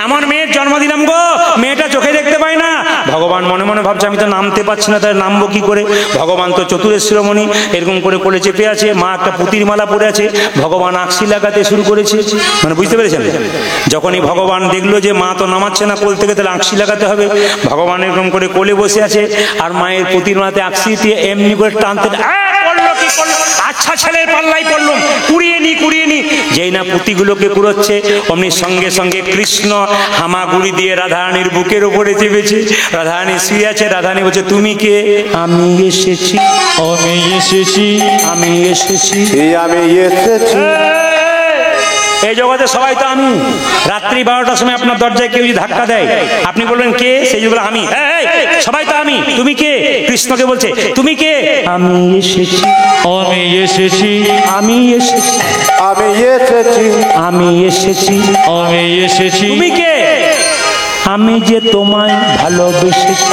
আমার মেয়ের জন্ম দিলাম গো, মেয়েটা চোখে দেখতে পায় না। ভগবান মনে মনে ভাবছে, আমি তো নামতে পারছি না, তাই নামবো কি করে? ভগবান তো চতুরের শিরোমণি, এরকম করে কোলে চেপে আছে, মা একটা পুতির মালা পরে আছে। ভগবান আকশি লাগাতে শুরু করেছে। মানে বুঝতে পেরেছেন? যখনই ভগবান দেখলো যে মা তো নামাচ্ছে না কোল থেকে, তাহলে আকশি লাগাতে হবে। ভগবান এরকম করে কোলে বসে আছে, আর মায়ের পুতির মালাতে আকশি দিয়ে এমনি করে টানতে, আচ্ছা ছেলের পাল্লাই পড়লুম, কুড়িয়ে নি কুড়িয়ে নি। যেই না পুঁতিগুলোকে কুড়োচ্ছে, অমনি সঙ্গে সঙ্গে কৃষ্ণ হামাগুড়ি দিয়ে রাধারানীর বুকের উপরে চেপেছে। রাধারানী শুয়ে আছে, রাধারানী বলছে, তুমি কে? আমি এসেছি, আমি এসেছি, আমি এসেছি, আমি এসেছি। এই জগতে সবাই তো আমি। রাত্রি 12টার সময় আপনার দরজায় কেউ যদি ধাক্কা দেয়, আপনি বলবেন কে? সেই বলে আমি। সবাই তো আমি, তুমি কে? কৃষ্ণকে বলছে, তুমি কে? আমি এসেছি, আমি এসেছি, আমি এসেছি, আমি এসেছি, আমি এসেছি, আমি এসেছি। তুমি কে? আমি যে তোমায় ভালোবেসেছি,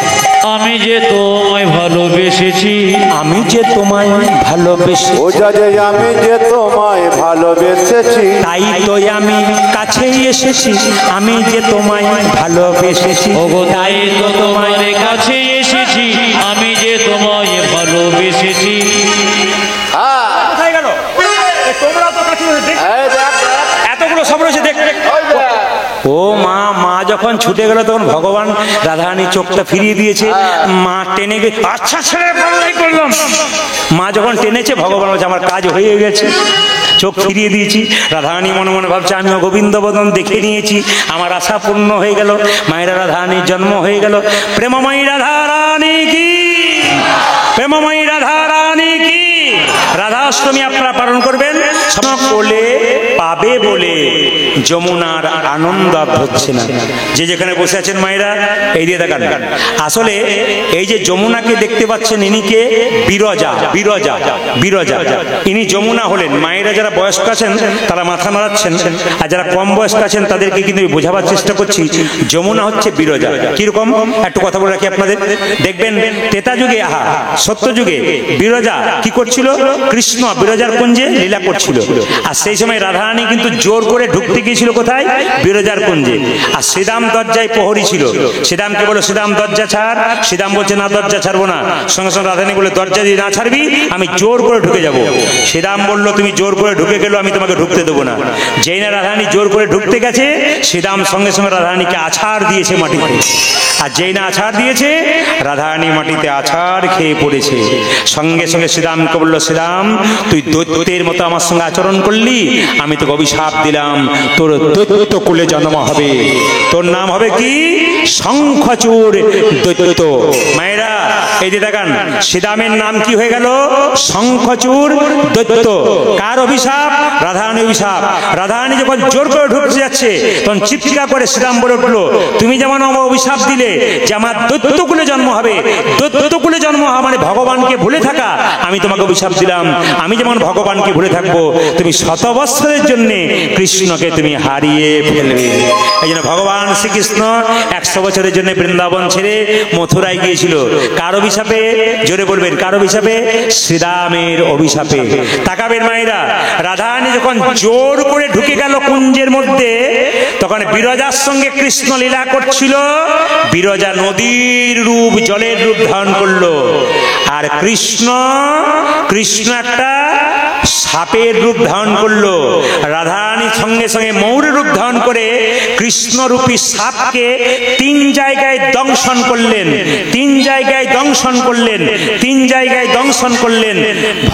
আমি যে তোমায় ভালোবেসেছি, আমি যে তোমায় ভালোবেসেছি, ওঝা যে আমি যে তোমায় ভালোবেসেছি, তাই তো আমি কাছে এসেছি, আমি যে তোমায় ভালোবেসেছি, ওগো তাই তো তোমার কাছে এসেছি, আমি যে তোমায় ভালোবেসেছি। কোথায় গেল? তোমরা তো কাছে এতগুলো সব রয়েছে দেখ। ও মা, মা যখন ছুটে গেল তখন ভগবান রাধারানী চোখটা ফিরিয়ে দিয়েছে। মা টেনে গিয়ে আচ্ছা ছেড়ে বড়াই করলাম। মা যখন টেনেছে ভগবান বলছে আমার কাজ হয়ে গেছে, চোখ ফিরিয়ে দিয়েছি। রাধারানী মনে মনে ভাবছে আমিও গোবিন্দ বদন দেখে নিয়েছি, আমার আশা পূর্ণ হয়ে গেল, মায়েরা রাধারানীর জন্ম হয়ে গেল। প্রেমময়ী রাধারানী কি, প্রেমময়ী রাধারানী কি। রাধাষ্টমী আপনারা পালন করবেন, কোলে পাবে বলে যমুনার আনন্দ হচ্ছে না। যে যেখানে বসে আছেন মায়েরা এই দিয়ে দেখান। আসলে এই যে যমুনাকে দেখতে পাচ্ছেন ইনি কে? বিরজা, বিরজা, বিরজা। ইনি যমুনা হলেন। মায়েরা যারা বয়স্ক আছেন তারা মাথা নাড়াচ্ছেন, আর যারা কম বয়স্ক আছেন তাদেরকে কিন্তু বোঝাবার চেষ্টা করছি। যমুনা হচ্ছে বিরজা। কিরকম একটু কথা বলে রাখি আপনাদের। দেখবেন ত্রেতা যুগে, সত্য যুগে বিরজা কি করছিল? কৃষ্ণ বিরজার কুঞ্জে লীলা করছিল। আর সেই সময় রাধারানী কিন্তু জোর করে ঢুকতে গিয়েছিল কোথায়? বিরজার কুঞ্জে। আর শ্রীরাম দরজায় প্রহরী ছিল। শ্রীরামকে বলো শ্রীরাম দরজা ছাড়। শ্রীরাম বলছে না দরজা ছাড়বো না। সঙ্গে সঙ্গে রাধারানী বলে দরজা যদি না ছাড়বি আমি জোর করে ঢুকে যাব। শ্রীরাম বললো তুমি জোর করে ঢুকে গেলো, আমি তোমাকে ঢুকতে দেবো না। যেই না রাধারানী জোর করে ঢুকতে গেছে শ্রীরাম সঙ্গে সঙ্গে রাধারানীকে আছাড় দিয়েছে মাটিতে। আর যেই না আছাড় দিয়েছে রাধারানী মাটিতে আছাড় খেয়ে পড়েছে। সঙ্গে সঙ্গে শ্রীরামকে বললো শ্রীরাম তুই দৈত্যের মতো আমার সঙ্গে আচরণ করলি, আমি তোকে অভিশাপ দিলাম, তোর দৈত্য কুলে জন্ম হবে। তোর নাম হবে কি? শঙ্খচূড় দৈত্য। মায়েরা এই যে দেখান শ্রীরামের নাম কি হয়ে গেল? শঙ্খচূড় দৈত্য। কার অভিশাপ? রাধারানীর অভিশাপ। রাধারানী যখন জোর করে ঢুকতে যাচ্ছে তখন চিৎকার করে শ্রীরাম বলে উঠলো তুমি যেমন আমার অভিশাপ দিলে যে আমার দৈত্য কুলে জন্ম হবে, দৈত্য কুলে জন্ম হওয়া মানে ভগবানকে ভুলে থাকা, আমি তোমাকে অভিশাপ দিলাম আমি যেমন ভগবানকে ভুলে থাকবো, তুমি শত বৎসরের জন্য কৃষ্ণকে তুমি হারিয়ে ফেলবে। এই জন্য ভগবান শ্রীকৃষ্ণ 100 বছরের জন্য বৃন্দাবন ছেড়ে মথুরায় গিয়েছিল। কার অভিশাপে? জোরে বলবেন কার অভিশাপে? শ্রীরামের অভিশাপে। তাকাবেন মায়েরা, রাধারানী যখন জোর করে ঢুকে গেল কুঞ্জের মধ্যে তখন বিরজার সঙ্গে কৃষ্ণ লীলা করছিল। বিরজা নদীর রূপ, জলের রূপ ধারণ করলো। আর কৃষ্ণ একটা সাপের রূপ ধারণ করলো। রাধারানীর সঙ্গে সঙ্গে ময়ূরের রূপ ধারণ করে কৃষ্ণরূপী সাপকে 3 জায়গায় দংশন করলেন, 3 জায়গায় দংশন করলেন, 3 জায়গায় দংশন করলেন।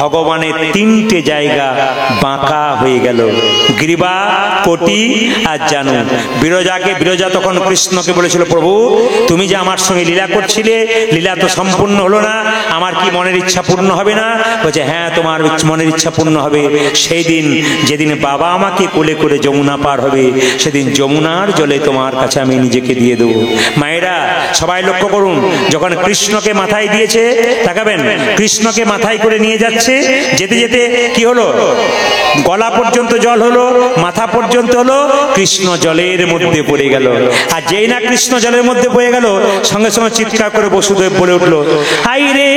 ভগবানের 3টে জায়গা বাঁকা হয়ে গেল, গ্রীবা, কোটি আর জানু। বিরজা তখন কৃষ্ণকে বলেছিল প্রভু তুমি যে আমার সঙ্গে লীলা করছিলে, লীলা তো সম্পূর্ণ হলো না, আমার কি মনের ইচ্ছা পূর্ণ হবে না? বলছে হ্যাঁ তোমার মনের ইচ্ছা পূর্ণ হবে। সেই দিন যেদিন বাবা আমাকে কোলে করে যমুনা পার হবে সেদিন যমুনার জলে তোমার কাছে আমি নিজেকে দিয়ে দেবো। মায়েরা সবাই লক্ষ্য করুন, যখন কৃষ্ণকে মাথায় দিয়েছে তাকাবেন, কৃষ্ণকে মাথায় করে নিয়ে যাচ্ছে, যেতে যেতে কি হলো? গলা পর্যন্ত জল হলো, মাথা পর্যন্ত হলো, কৃষ্ণ জলের মধ্যে পড়ে গেল। আর যেই না কৃষ্ণ জলের মধ্যে পড়ে গেল সঙ্গে সঙ্গে চিৎকার করে বসুদেব বলে উঠলো আই রে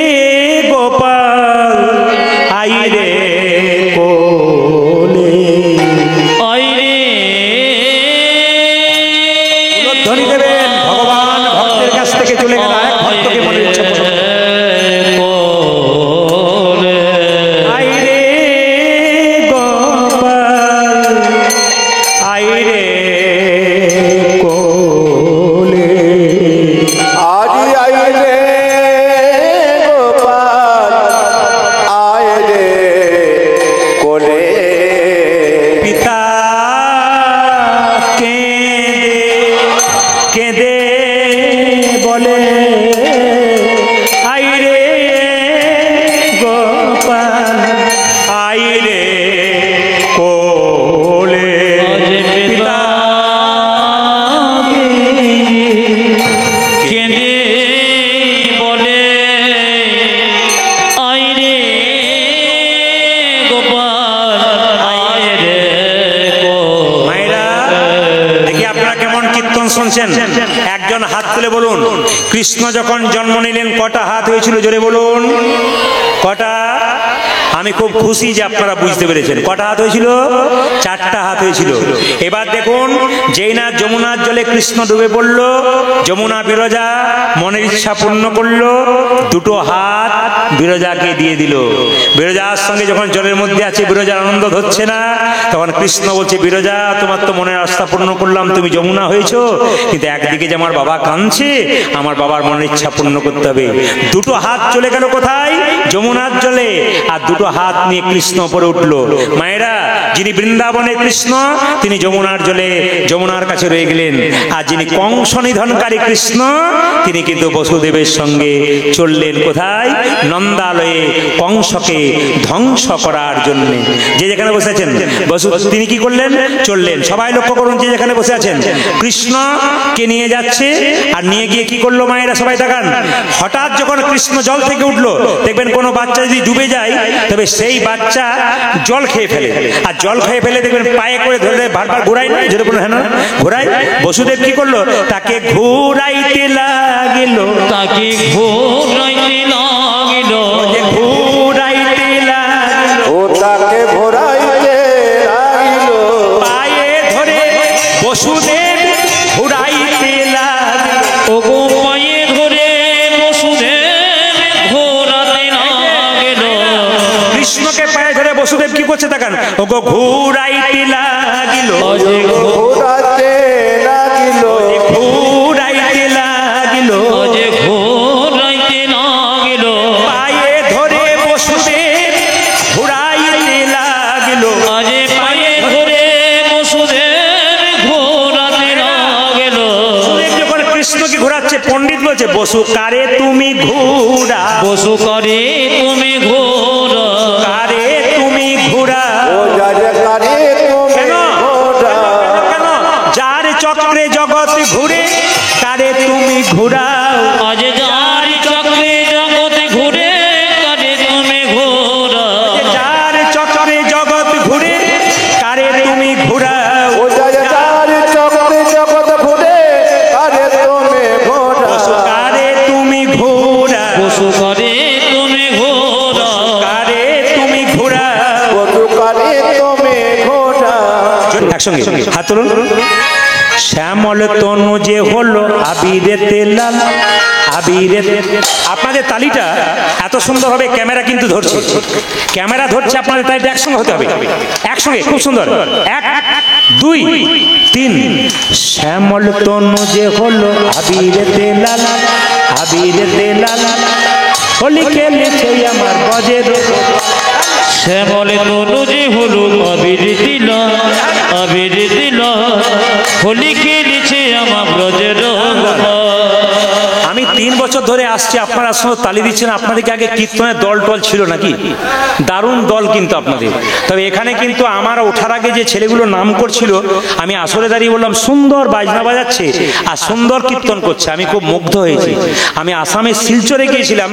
গোপাল, আই রে কোলে, আই রে। ধ্বনি দেবেন। ভগবান ভক্তের কাছ থেকে চলে গেল, এক ভক্তকে মনে ইচ্ছা আই রে গোপাল, আই রে কোলে, আজি আইলে গোপাল, পারছেন? একজন হাত তুলে বলুন, কৃষ্ণ যখন জন্ম নিলেন কটা হাত হয়েছিল? জোরে বলুন, কটা? আমি খুব খুশি যে আপনারা বুঝতে পেরেছেন। কটা হাত হয়েছিল? 4টা হাত হয়েছিল। এবার দেখুন, যেই না যমুনার জলে কৃষ্ণ ডুবে পড়ল, যমুনা বিরজা মনের ইচ্ছা পূর্ণ করলো, 2টো হাত বিরজাকে দিয়ে দিল। বিরজার সঙ্গে যখন জলের মধ্যে আছে, বিরজার আনন্দ ধরছে না, তখন কৃষ্ণ বলছে, বিরজা তোমার তো মনের আস্থা পূর্ণ করলাম, তুমি যমুনা হয়েছো, কিন্তু একদিকে যে আমার বাবা কাঁদছে, আমার বাবার মনের ইচ্ছা পূর্ণ করতে হবে। 2টো হাত চলে গেল কোথায়? যমুনার জলে। আর 2টো হাত নিয়ে কৃষ্ণ পরে উঠলো। মায়েরা, যিনি বৃন্দাবনের কৃষ্ণ, তিনি যমুনার জলে যমুনার কাছে রয়ে গেলেন। আর যিনি কংস নিধনকারী কৃষ্ণ, তিনি কিন্তু বসুদেবের সঙ্গে চললেন কোথায়? নন্দালয়ে, কংসকে ধ্বংস করার জন্য। যে যেখানে বসে আছেন বসু, তিনি কি করলেন? চললেন। সবাই লক্ষ্য করুন, যে যেখানে বসে আছেন, কৃষ্ণকে নিয়ে যাচ্ছে। আর নিয়ে গিয়ে কি করলো? মায়েরা সবাই তাকান। হঠাৎ যখন কৃষ্ণ জল থেকে উঠলো, দেখবেন কোনো বাচ্চা যদি ডুবে যায়, তবে সেই বাচ্চা জল খেয়ে ফেলে। আর জল খেয়ে ফেলে দেখবেন পায়ে করে ধরে বারবার ঘোরায় না, যেটা বলুন, হ্যাঁ না, ঘোরায়। বসুদেব কি করলো? তাকে ঘুরাইতে লাগিল, তাকে ঘোরাইতে লাগিল, ঘুরাইতে লাগিল, ও তাকে ঘোরাইতে লাগিল, পায়ে ধরে বসুদেব ঘুরাইতে লাগিল। ও গো পায়ে ধরে বসুদেব ঘোরাতে লাগিল। কৃষ্ণকে পায়ে ধরে বসুদেব কি করছে? তাকান, ও গো ঘুরাইতে লাগিল, ঘোরাতে লাগিল, ঘুরাইতে লাগিল, যে ঘোরাইতে লাগিল, পায়ে ধরে বসুদেব ঘুরাইতে লাগিল। আজে পায়ে ধরে বসুদেব ঘোরাতে লাগিল। বসুদেব যখন কৃষ্ণকে ঘোরাচ্ছে, পণ্ডিত বলছে, বসু কারে তুমি ঘুরা, বসু করে তুমি ঘোরা, কারে তুমি ঘুরা। ও যারে কারে তুমি কেন? ঘোরা, কেন? যার চক্রে জগৎ ঘুরে, কারে তুমি ঘুরাও। আজ যার চক্রে জগতে ঘুরে, কারে তুমি ঘোরা, যার চক্রে জগৎ ঘুরে, কারে তুমি ঘুরাও। ও যারে যার চক্রে জগৎ ঘুরে, কারে তুমি ঘোরা, কারে তুমি ঘুরা, বসু করে তুমি ঘোরা, কারে তুমি ঘুরাও। বধু কারে তুমি ঘোরা। একসঙ্গে হাত তুলুন। শ্যামল তনু যে হলো আবিরেতে লাল, আবিরেতে। আপনাদের তালিটা এত সুন্দর হবে, ক্যামেরা কিন্তু ধরছে, ক্যামেরা ধরছে, আপনাদের তালিটা একসঙ্গে হতে হবে, একসঙ্গে, খুব সুন্দর। 1 2 3। শ্যামল তনু যে হলো আবিরেতে লাল, আবিরেতে লাল, হোলি খেলেছে আমার বজের। শ্যামল তনু যে হলো আবির দিল, আবির দিল, হোলি খেলেছে আমার ব্রজের। আমি 3 বছর ধরে আসছি, আপনারা সঙ্গে তালি দিচ্ছেন। আপনাদেরকে আগে কীর্তনের দল টল ছিল নাকি? দারুণ দল কিন্তু আপনাদের। তবে এখানে কিন্তু আমার ওঠার আগে যে যেগুলো নাম করছিল, আমি আসরে দাঁড়িয়ে বললাম, সুন্দর বাজনা বাজাচ্ছে আর সুন্দর কীর্তন করছে। আমি খুব মুগ্ধ হয়েছি। আমি আসামে শিলচরে গিয়েছিলাম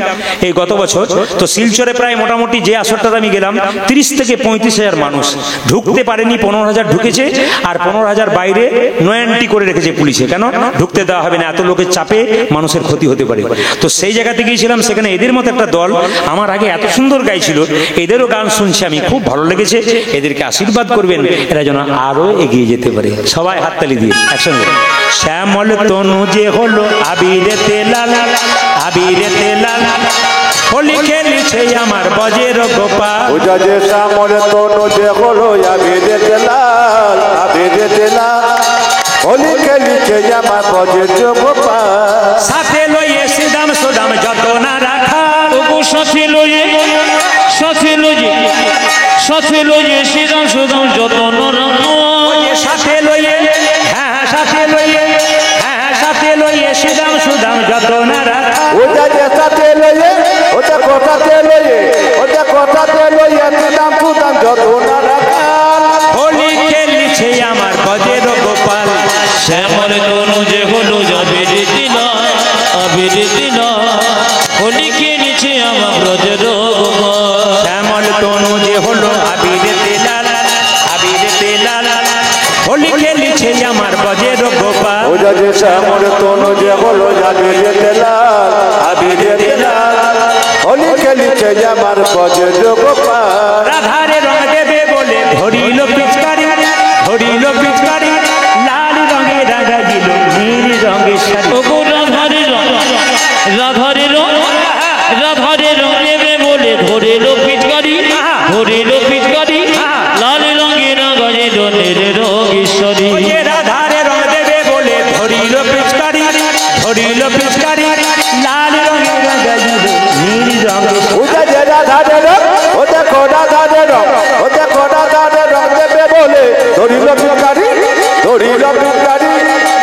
এই গত বছর। তো শিলচরে প্রায় মোটামুটি যে আসরটাতে আমি গেলাম, 30 থেকে 35,000 মানুষ ঢুকতে পারেনি, 15,000 ঢুকেছে, আর 15,000 বাইরে নো এন্ট্রি করে রেখেছে পুলিশে। কেন? ঢুকতে দেওয়া হবে না, এত লোকের চাপে মানুষের ক্ষতি হতে পারে। তো সেই জায়গাতে গিয়েছিলাম, সেখানে এদের মতো একটা দল আমার আগে এত সুন্দর গাইছিল, এদেরও গান শুনছি আমি, খুব ভালো লেগেছে। এদেরকে আশীর্বাদ করবেন, এরা যেন আরো এগিয়ে যেতে পারে। সবাই হাততালি দিয়ে একসঙ্গে। শ্যামল তনু যে হলো আবিরেতে লাল, আবিরেতে লাল, হোলি খেলেছে আমার বজের গোপাল। ও যারে শ্যামল তনু যে হলো আবিরেতে লাল, আবিরেতে লাল, হোলি খেলিছে আমার বজের গোপাল। সাথে লইয়ে সিদাম সুদাম যত না রাখা, তবু সাথে লয়ে, সাথে লয়ে, সাথে লয়ে শ্রীরাম সুদাম যতন রাখো, সাথে লইয়ে, হ্যাঁ সাথে লইয়ে, হ্যাঁ সাথে লইয়ে সিদাম সুদাম যত না রাখা। ও যারে সাথে লয়ে, ও যা কথাতে লয়ে, ও যা কথাতে লয়ে, সুদাম সুদাম যত না রাখাল। হোলি খেলিছে আমার বজের গোপাল। শ্যামল তনু যে হলো আবির দিল, আবির দিল, হোলি খেলেছে আমার ব্রজের গোপাল। শ্যামল তনু যে হলো আবিরেতে লাল, আবিরেতে লাল, হোলি খেলিছে আমার বজের গোপাল। ও ওটা যে শ্যামল তনু যে হলো আবিরেতে লাল আবিরেতে লাল হোলি খেলিছে আমার বজ্র গোপাল রাধারে রং দেবে বলে ধরিল পিচকারি ধরিল পিচকারি লাল রঙে রাঙাইল নীল রঙের শাড়ি ওগো রাধারে রং রাধারে রং রাধারে রং দেবে বলে ধরিল পিচকারি ধরিল পিচকারি লাল রঙে রাঙাইল নীল রঙেশ্বরী ওই যে রাধারে রং দেবে বলে ধরিল পিচকারি ধরিল পিচকারি লাল রঙে রাঙাইল নীল রঙের ওটা যে রাধারে রং ও দেখো রাধারে রং ও দেখো রাধারে রং দেবে বলে ধরিল পিচকারি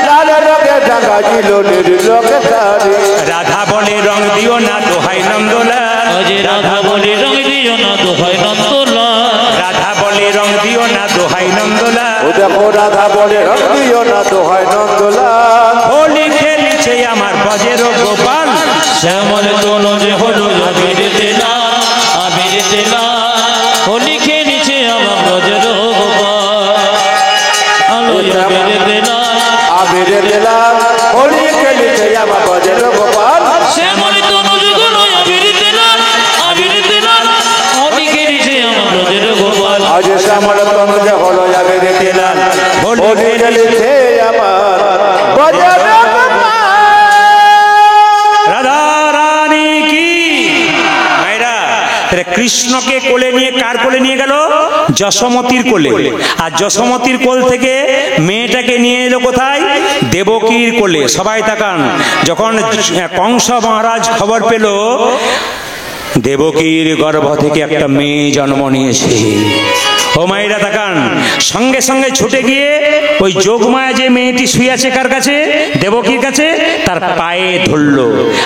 লাল রঙে ডাঙ্গা ছিল নির্লোকে সারি রাধা বলে রং দিও না দোহাই নন্দলাল আজ রাধা বলে রং দিও না দোহাই নন্দলাল রাধা বলে রং দিও না দোহাই নন্দলাল ও দেখো রাধা বলে রং দিও না দোহাই নন্দলাল হোলি খেলিছে আমার বজের গোপাল শ্যামল তনু যে হলো আবিরেতে লাল আবিরেতে লাল হোলি খেলিছে আমার ব্রজের গোপাল আলো আবিরেতে লাল আবিরেতে লাল হোলি খেলিছে আমার বজ্র গোপাল শ্যামল তনু যে হলো আবিরেতে লাল আবিরেতে লাল হোলি খেলিছে আমার ব্রজের গোপাল আজ শ্যামল তনু যে হলো আবিরেতে লাল হোলি খেলিছে আমার বজ্র গোপাল রাধা রানী কি মায়েরা তাহলে কৃষ্ণকে কোলে নিয়ে কার কোলে নিয়ে গেল যশোমতির কোলে আর যশোমতির কোল থেকে মেয়েটাকে নিয়ে এলো কোথায় দেবকীর কোলে সবাই তাকান যখন কংস মহারাজ খবর পেল দেবকীর গর্ভ থেকে একটা মেয়ে জন্ম নিয়েছে ও মায়েরা তাকান সঙ্গে সঙ্গে ছুটে গিয়ে ওই যোগমায়া যে মেয়েটি শুয়ে আছে কার কাছে দেবকীর কাছে তার পায়ে ধরলো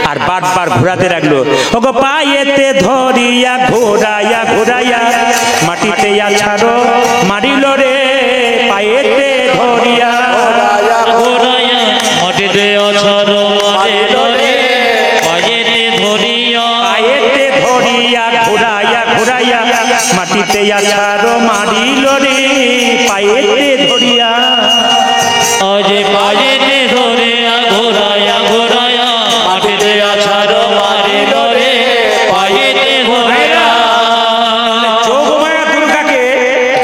আর বারবার ঘোরাতে লাগলো ওগো পায়েতে ধরিয়া ঘোরাইয়া ঘোরাইয়া মাটিতে ছাড়ো মারিল রে পায়েতে ধরিয়া ঘোরাইয়া মাটিতে অছর মারিল রে পায়েতে ধরিয়া পায়েতে ধরিয়া ঘোরাইয়া ঘোরাইয়া মাটিতে ছাড়ো মারিল রে পায়েতে ধরিয়া আজ পায়েতে ধরিয়া ঘোরাইয়া ঘোরাইয়া মাটিতে অছর মারিল রে পায়েতে ধরিয়া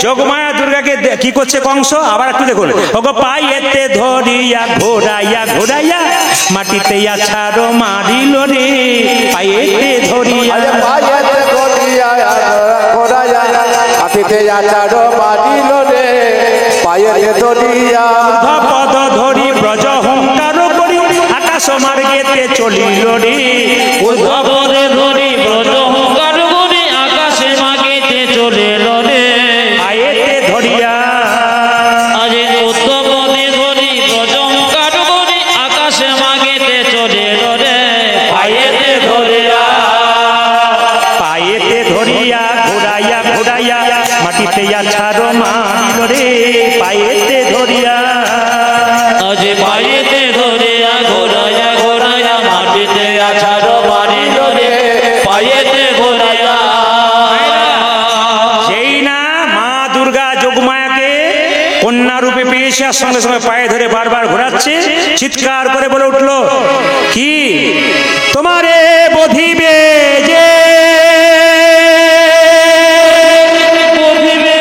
যোগমায়া দুর্গাকে কি করছে কংস আবার একটু দেখুন ওগো পায়েতে ধরিয়া ঘোরাইয়া ঘোরাইয়া মাটিতে ছাড়ো মারিল রে পায়েতে ধরিয়া পায়েতে ধরিয়া ঘোরাইয়া হাতিতে আচারো মারিল রে পায়েতে ধরিয়া পদ ধরি ব্রজ হুঙ্কার করি আকাশ মার্গেতে চলিল রে উদ্ধবরে ধরি ব্রজ হুঙ্কার করি আকাশে মাগিতে চলিল রে পায়েতে ধরিয়া আজ উদ্ধবরে ধরি ব্রজ হুঙ্কার করি আকাশে মাগিতে চলিল রে পায়েতে ধরিয়া পায়েতে ধরিয়া ঘোরাইয়া ঘোরাইয়া মাটিতে ছাড়ো মারিল রে পায়েতে ধরিয়া আজ পায়েতে ধরিয়া ঘোরাইয়া ঘোরাইয়া মাটিতে আছাড় মারিল রে পায়েতে ঘোরাইয়া সেই না মা দুর্গা যোগমায়াকে কন্যা রূপে পেয়েছে আর সঙ্গে সঙ্গে পায়ে ধরে বারবার ঘোরাচ্ছে চিৎকার করে বলে উঠলো কি তোমারে বধিবে যে বধিবে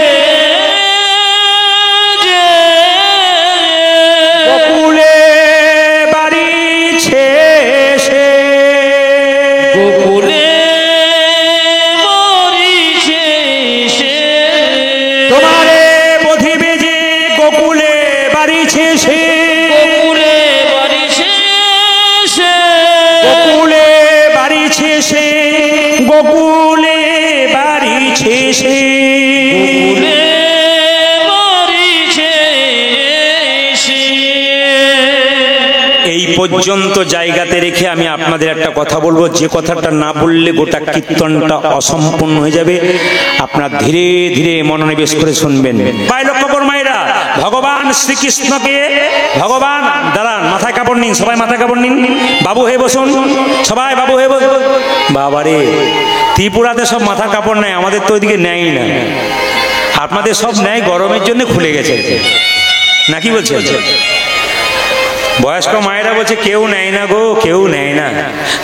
যে গোকুলে বাড়ি ছেষে গোকুলে মরিছে সে তোমারে বধিবে যে গোকুলে বাড়ি ছেষে গোকুলে মরিছে সে গোকুলে বাড়ি ছেষে গোকুলে বাড়ি ছেষে গোকুলে মরিছে সে এই পর্যন্ত জায়গাতে রেখে আমি আপনাদের একটা কথা বলবো যে কথাটা না বললে গোটা কীর্তনটা অসম্পূর্ণ হয়ে যাবে আপনার ধীরে ধীরে মনোনিবেশ করে শুনবেন পায়ে লক্ষ্য করুন মায়েরা ভগবান শ্রীকৃষ্ণকে ভগবান দাঁড়ান মাথায় কাপড় নিন সবাই মাথায় কাপড় নিন বাবু হয়ে বসুন সবাই বাবু হয়ে বসুন বাবারে ত্রিপুরাতে সব মাথার কাপড় নেয় আমাদের তো ওইদিকে নেয়ই না আপনাদের সব নেয় গরমের জন্য খুলে গেছে নাকি বলছে বয়স্ক মায়েরা বলছে কেউ নেয় না গো, কেউ নেয় না।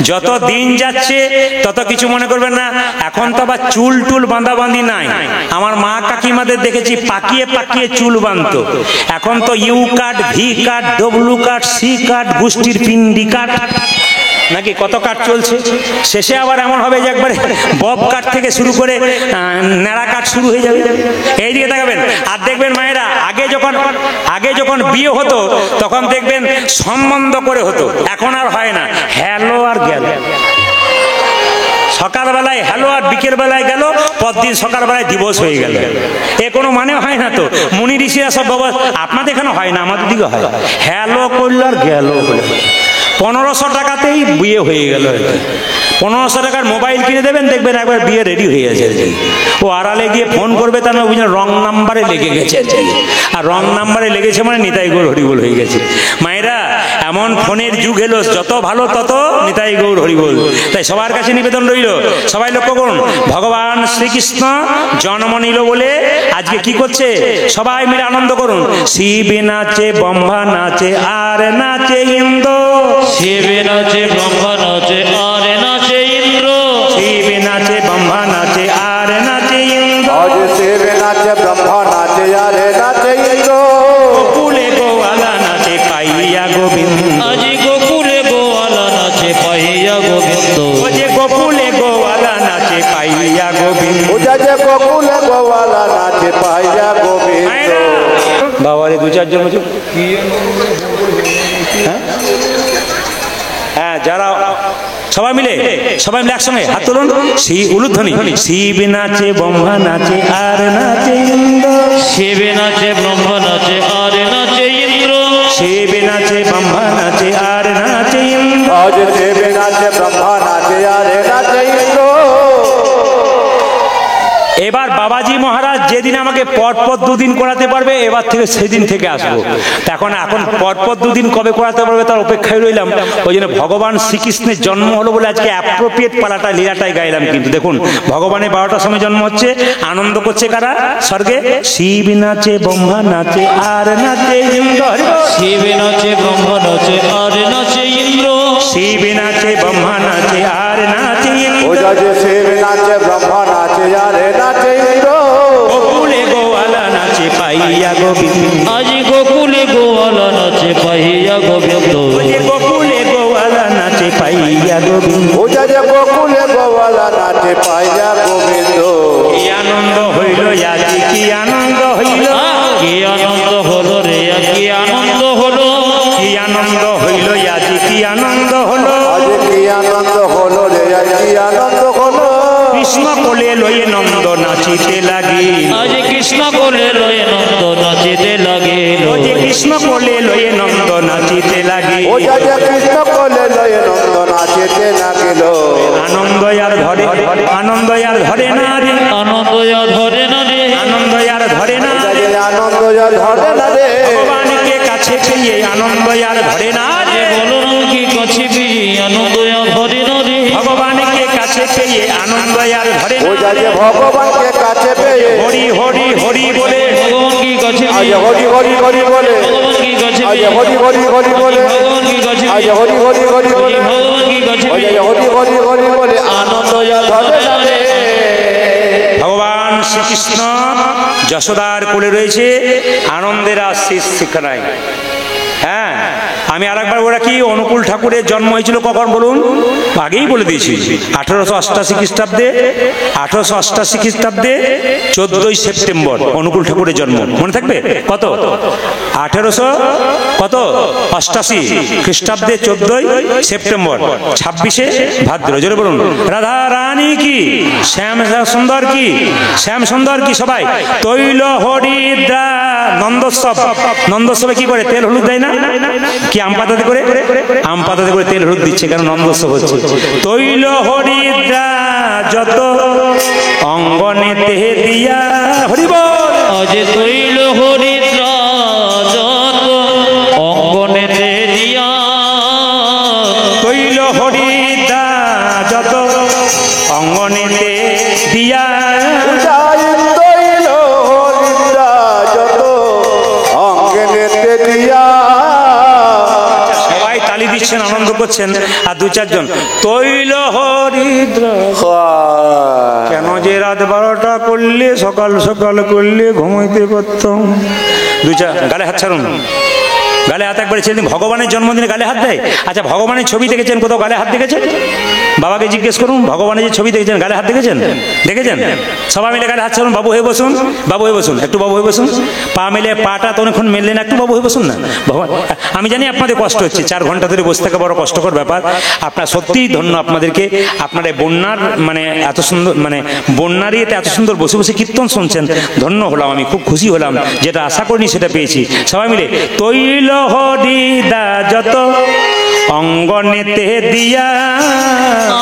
যত দিন যাচ্ছে তত কিছু মনে করবেন না। এখন তো আবার চুল টুল বাঁধাবাঁধি নাই। আমার মা কাকিমাদের দেখেছি পাকিয়ে পাকিয়ে চুল বাঁধতো। এখন তো U card, V card, W card, C card, গোষ্ঠীর পিন্ডি কার্ড, নাকি কত কাট চলছে। শেষে আবার এমন হবে যে একবারে বব কাট থেকে শুরু করে ন্যাড়া কাট শুরু হয়ে যাবে। এই দিকে তাকাবেন আর দেখবেন মায়েরা আগে যখন বিয়ে হতো তখন দেখবেন সম্বন্ধ করে হতো, এখন আর হয় না, হ্যালো আর গেল। সকালবেলায় হ্যালো আর বিকেল বেলায় গেল, পরদিন সকালবেলায় দিবস হয়ে গেল। এ কোনো মানে হয় না তো। মুনি ঋষিরা সব বাবা, আপনাদের এখানে হয় না, আমাদের দিকে হয়। হ্যালো করল আর গেল, 1500 টাকাতেই বিয়ে হয়ে গেল। 1500 টাকার মোবাইল কিনে দেবেন, দেখবেন একবার বিয়ে রেডি হয়ে গেছে। ও আড়ালে গিয়ে ফোন করবে, তার মানে বুঝলেন রং নাম্বারে লেগে গেছে। আর রং নাম্বারে লেগেছে মানে নিতাই গৌর হরিবোল হয়ে গেছে। মায়েরা, এমন ফোনের যুগ এলো, যত ভালো তত নিতাই গৌর হরিবোল। তাই সবার কাছে নিবেদন রইল, সবাই লক্ষ্য করুন, ভগবান শ্রীকৃষ্ণ জন্ম নিল বলে আজকে কি করছে, সবাই মিলে আনন্দ করুন। শিব নাচে, ব্রহ্মা নাচে, আর নাচে ইন্দ্র। শিব নাচে, ব্রহ্মা নাচে, আর নাচে ইন্দ্র। শিব নাচে, ব্রহ্মা নাচে, আর নাচে ইন্দ্র। আজ শিব নাচে, ব্রহ্মা নাচে, আরে নাচে ইন্দ্র। গোকুলে গোয়ালা নাচে পাইয়া গোবিন্দ। আজ গোকুলে গোয়ালা নাচে পাইয়া গোবিন্দ। ও যে গোকুলে গোয়ালা নাচে পাইয়া গোবিন্দ। ওজা যে গোকুলে গোয়ালা নাচে পাইয়া গোবিন্দ। বাবারে 2-4 জন বলছে হ্যাঁ, যারা সবাই মিলে একসঙ্গে হাত তুলুন। উলুধ্বনি। শিব নাচে, ব্রহ্মা নাচে, আর নাচে ইন্দ্র। শিব নাচে, ব্রহ্মা নাচে, আর নাচে ইন্দ্র। শিব নাচে, ব্রহ্মা নাচে, আর নাচে ইন্দ্র। আজ শিব নাচে, ব্রহ্মা নাচে, আরে নাচে ইন্দ্র। এবার বাবাজি মহারাজ যেদিন আমাকে পরপর 2 দিন করাতে পারবে, এবার থেকে সেদিন থেকে আসবো। এখন পরপর 2 দিন কবে করাতে পারবে তার অপেক্ষায় রইলাম। ওই জন্য ভগবান শ্রীকৃষ্ণের জন্ম হলো বলে আজকে অ্যাপ্রোপ্রিয়েট পালাটা লীলাটাই গাইলাম। কিন্তু দেখুন, ভগবানের 12টার সময় জন্ম হচ্ছে, আনন্দ করছে কারা স্বর্গে? শিব নাচে, ব্রহ্মা নাচে, আর নাচে ইন্দ্র। শিব নাচে, ব্রহ্মা নাচে, আর নাচে ইন্দ্র। শিব নাচে, ব্রহ্মা নাচে, আর নাচে ইন্দ্র। ওজা যে শিব নাচে, ব্রহ্মা নাচে, আরে নাচে ইন্দ্র। গোকুলে গোয়ালা নাচে পাইয়া গোবিন্দ। আজ গোকুলে গোয়ালা নাচে পাইয়া গোবিন্দ। গোকুলে গোয়ালা নাচে পাইয়া গোবিন্দ। ওজা যে গোকুলে গোয়ালা নাচে পাইয়া গোবিন্দ। কি আনন্দ হইল আজি, কি আনন্দ হইল, কি আনন্দ হলো রে, কি আনন্দ হলো। কি আনন্দ হইল আজি, কি আনন্দ হলো। আজ কি আনন্দ হলো রে, আজ কি আনন্দ হলো। কৃষ্ণ কোলে লয়ে নন্দ নাচিতে লাগিল। আজ কৃষ্ণ কোলে লয়ে নন্দ নাচিতে লাগিল। ও যে কৃষ্ণ কোলে লয়ে নন্দ নাচিতে লাগিল। ওজা যে কৃষ্ণ কোলে লয়ে নন্দ নাচিতে লাগিল। আনন্দ আর ধরে, আনন্দ আর ধরে না রে, আনন্দ আর ধরে না রে। আনন্দ আর ধরে না ওজা রে। যে আনন্দ আর ধরে না রে। ভগবানকে কাছে পেয়ে আনন্দ আর ধরে না রে। বলো কি কাছে পেয়ে আনন্দ আর ধরে না রে। ভগবানকে কাছে পেয়ে আনন্দ আর ধরে না ওজা রে। যে ভগবানকে কাছে পেয়ে হরি হরি হরি বলে, ভগবান কি কাছে আজ পেয়ে, হরি হরি হরি বলে। ভগবান কি কাছে আজ পেয়ে, হরি হরি হরি বলে। ভগবান কি কাছে আজ পেয়ে, হরি হরি হরি বলে। ভগবান কি কাছে আজ পেয়ে হরি হরি হরি বলে। আনন্দ আর ধরে না রে। ভগবান শ্রীকৃষ্ণ যশোদার কোলে রয়েছে, আনন্দের আর শেষ শিক্ষা নাই। হ্যাঁ, আমি আরেকবার ওরা কি অনুকূল ঠাকুরের জন্ম হয়েছিল কখন বলুন? আগেই বলে দিয়েছি, 1888 খ্রিস্টাব্দে। 1888 খ্রিস্টাব্দে 14ই সেপ্টেম্বর অনুকূল ঠাকুরের জন্ম। মনে থাকবে কত? 1888 খ্রিস্টাব্দে 14ই সেপ্টেম্বর, 26শে ভাদ্র। জোরে বলুন রাধা রানী কি, শ্যাম সুন্দর কি, শ্যাম সুন্দর কি। সবাই তৈল হরিদ্রা নন্দোৎসব। নন্দোৎসবে কি করে? তেল হলুদ দেয় না কি? আম পাতাতে করে, আম পাতাতে করে তেল হলুদ দিচ্ছে, কারণ নন্দোৎসব হচ্ছে। তৈল হরিদ্রা যত অঙ্গনেতে দিয়া, হরি বল। আজ তৈল হরিদ্রা যত অঙ্গনেতে দিয়া। তৈল হরিদ্রা যত অঙ্গনেতে দিয়া। যাই তৈল হরিদ্রা যত অঙ্গনেতে দিয়া। করছেন আর দু চারজন তৈল হরিদ্র। কেন যে রাত 12টা করলে, সকাল সকাল করলে ঘুমাইতে পারতাম। দু চার গালে হাত ছাড়ুন, গালে হাত একবার ছেড়ে দিন। ভগবানের জন্মদিনে গালে হাত দেয়? আচ্ছা, ভগবানের ছবি দেখেছেন কোথাও গালে হাত দেখেছেন? বাবাকে জিজ্ঞেস করুন, ভগবানের যে ছবি দেখেছেন গালে হাত দেখেছেন? দেখেছেন? সবাই মিলে গালে হাত ছাড়ুন। বাবু হয়ে বসুন, বাবু হয়ে বসুন, একটু বাবু হয়ে বসুন। পা মেলে, পাটা তো অনেকক্ষণ মেললেন, একটু বাবু হয়ে বসুন না। ভগবান, আমি জানি আপনাদের কষ্ট হচ্ছে, 4 ঘন্টা ধরে বসে থাকা বড় কষ্টকর ব্যাপার। আপনার সত্যিই ধন্য আপনাদেরকে। আপনারা বন্যার মানে এত সুন্দর, মানে বন্যার ইয়েতে এত সুন্দর বসে বসে কীর্তন শুনছেন, ধন্য হলাম আমি, খুব খুশি হলাম। যেটা আশা করিনি সেটা পেয়েছি। সবাই মিলে তৈল হরিদা যত অঙ্গনেতে দিয়া,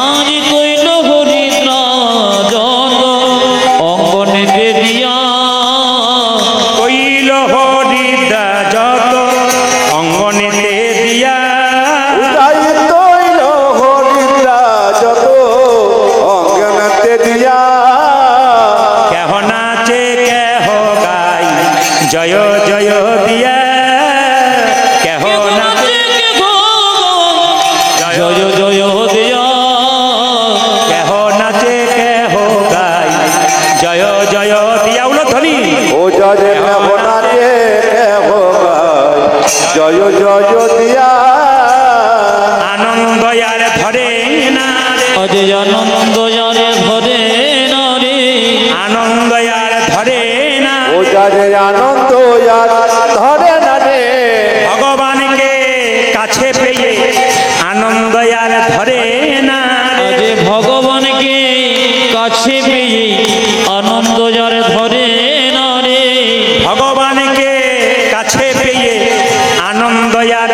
আরি তৈল হরিদ্র যত অঙ্গনেতে দিয়া, তৈল হরিদা যত অঙ্গনেতে দিয়া, তাই তৈল হরিদ্রা যত অঙ্গনেতে দিয়া, কেহ নাচে কেহ গাই জয় জয় দিয়া, কেহ নাচে জয় জয় দিয়া, কেহ নাচে কেহ গাই জয় জয় দিয়া। উলধ্বনি ও জয় কেহ নাচে কেহ গায় জয় জয় দিয়া, আনন্দ আর ধরে না রে, অজ আনন্দ যারে ভরে নারে, আনন্দ আর ধরে না, ও জয় আনন্দ আর ধরে না রে, ভগবানকে কাছে পেয়ে আনন্দ আর ধরে না রে। আজ ভগবানকে কাছে পেয়ে আনন্দ যার ধরে না রে, ভগবানকে কাছে পেয়ে আনন্দ আর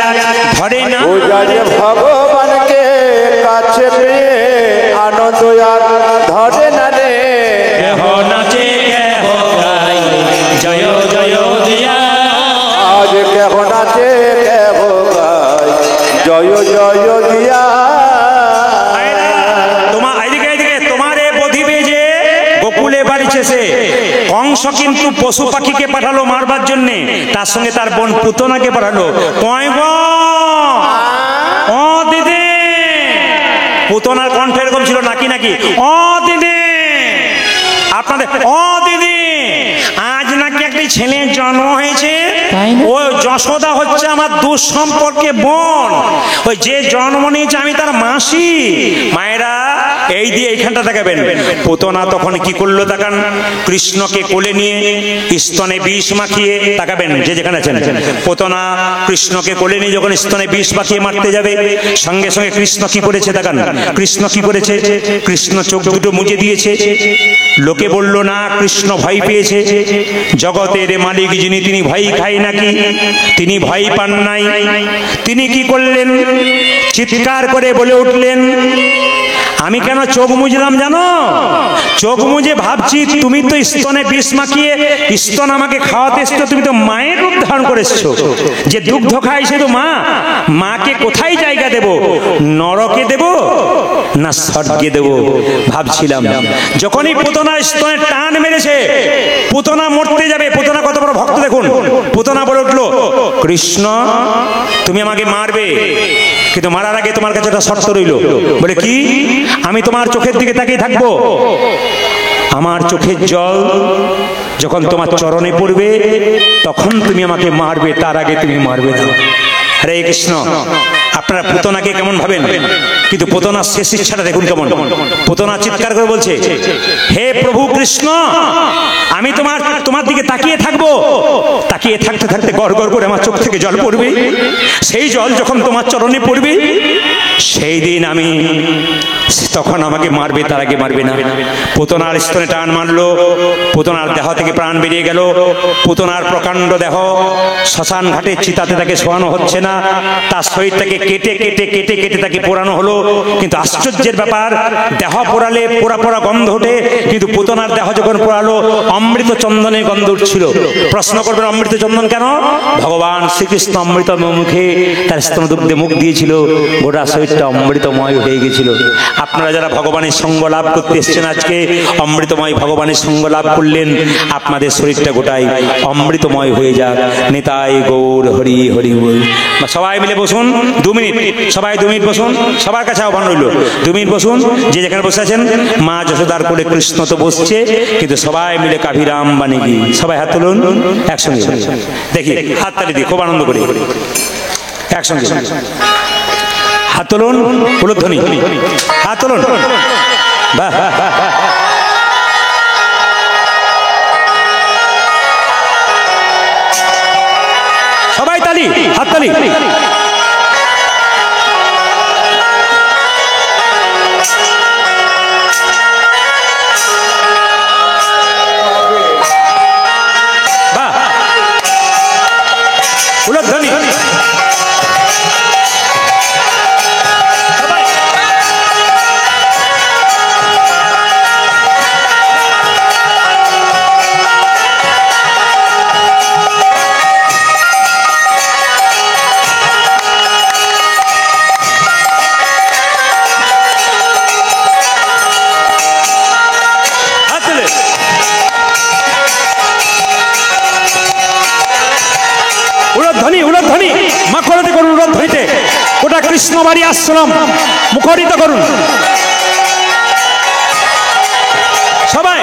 ধরে না। ও যারে ভগবানকে কাছে পেয়ে আনন্দ আর ধরে না রে, কেহ নাচে কেহ গায় জয় জয় দিয়া, আজ কেহ নাচে কেহ গায় জয় জয় দিয়া। তোমার এদিকে এদিকে তোমার এ বধিবে যে গোকুলে বাড়িছে সে। কংস কিন্তু পশু পাখিকে পাঠালো মারবার জন্যে, তার সঙ্গে তার বোন পুতনাকে পাঠালো। কয় গো ও দিদি, পুতনার কণ্ঠ এরকম ছিল নাকি নাকি, ও দিদি আপনাদের, ও দিদি আজ নাকি একটি ছেলের জন্ম হয়েছে। ও যশোদা হচ্ছে আমার দুঃসম্পর্কে বোন, ওই যে জন্ম নিয়েছে আমি তার মাসি। মায়েরা এই দিয়ে এইখানটা দেখাবেন। পুতনা তখন কি করলো তাকান, কৃষ্ণকে কোলে নিয়ে স্তনে বিষ মাখিয়ে, তাকাবেন যে যেখানে আছেন। পুতনা কৃষ্ণকে কোলে নিয়ে যখন স্তনে বিষ মাখিয়ে মারতে যাবে, সঙ্গে সঙ্গে কৃষ্ণ কি করেছে তাকান, কৃষ্ণ কি করেছে, কৃষ্ণ চোখ দুটো মুজে দিয়েছে। লোকে বলল না কৃষ্ণ ভয় পেয়েছে, জগতের মালিক যিনি তিনি ভয় খায় নাকি, তিনি ভয় পান নাই। তিনি কি করলেন, চিৎকার করে বলে উঠলেন, আমি কেন চোখ মুজলাম জানো? চোখ মুজে ভাবছি তুমি তো স্তনে বিষ মাখিয়ে স্তন আমাকে খাওয়াতে এসছো, তুমি তো মায়ের রূপ ধারণ করে এসছো। যে দুগ্ধ খায় সে তো মা, মাকে কোথায় জায়গা দেব, নরকে দেব না স্বর্গে দেব ভাবছিলাম। যখনই পুতনা স্তনে টান মেরেছে, পুতনা মরতে যাবে। পুতনা কত বড় ভক্ত দেখুন, পুতনা বলে উঠলো, কৃষ্ণ তুমি আমাকে মারবে, কিন্তু মারার আগে তোমার কাছে একটা শর্ত রইল। বলে কি? আমি তোমার চোখের দিকে তাকিয়ে থাকবো, আমার চোখের জল যখন তোমার চরণে পড়বে তখন তুমি আমাকে মারবে, তার আগে তুমি মারবে না। হরে কৃষ্ণ। আপনারা পুতনাকে কেমন ভাবেন, কিন্তু পুতনার শেষ ইচ্ছাটা দেখুন কেমন। পুতনা চিৎকার করে বলছে, হে প্রভু কৃষ্ণ, আমি তোমার দিকে তাকিয়ে থাকবো, তাকিয়ে থাকতে থাকতে গড় গড় করে আমার চোখ থেকে জল পড়বে, সেই জল যখন তোমার চরণে পড়বে সেই দিন আমি, তখন আমাকে মারবে, তার আগে মারবে না। পুতনার স্তনে টান মারলো, পুতনার দেহ থেকে প্রাণ বেরিয়ে গেল। পুতনার প্রকাণ্ড দেহ শ্মশান ঘাটের চিতাতে তাকে শোয়ানো হচ্ছে না, তার শরীরটাকে কেটে কেটে কেটে কেটে তাকে পোড়ানো হলো। কিন্তু আশ্চর্যের ব্যাপার, দেহ পোড়ালে পোড়া পোড়া গন্ধ ওঠে, কিন্তু পুতনার দেহ যখন পোড়ালো অমৃত চন্দনের গন্ধ উঠছিল। প্রশ্ন করবেন অমৃত চন্দন কেন? ভগবান শ্রীকৃষ্ণ অমৃত মুখে তার স্তনদুগ্ধে মুখ দিয়েছিল, গোটা শরীরটা অমৃতময় হয়ে গেছিল। আপনারা যারা ভগবানের সঙ্গ লাভ করতে এসেছেন আজকে অমৃতময় ভগবানের সঙ্গ লাভ করলেন, আপনাদের শরীরটা গোটাই অমৃতময় হয়ে যাক। নিতাই গৌর হরি হরি বল। সবাই মিলে বসুন 2 মিনিট, সবাই 2 মিনিট বসুন, সবার কাছে আহ্বান রইল 2 মিনিট বসুন। যে যেখানে বসে আছেন, মা যশোদার কোলে কৃষ্ণ তো বসছে, কিন্তু সবাই মিলে কাভিরাম বাণীগী, সবাই হাত তুলুন একসঙ্গে, দেখি হাততালি দিয়ে খুব আনন্দ করি একসঙ্গে। হাত তুলুন, উলুধ্বনি, হাত তুলুন, বাহ বাহ বাহ। সবাই তালি, হাততালি। বাহ, উলুধ্বনি। মুখরিত করুন, উলুধ্বনিতে গোটা কৃষ্ণবাড়ি আশ্রম মুখরিত করুন সবাই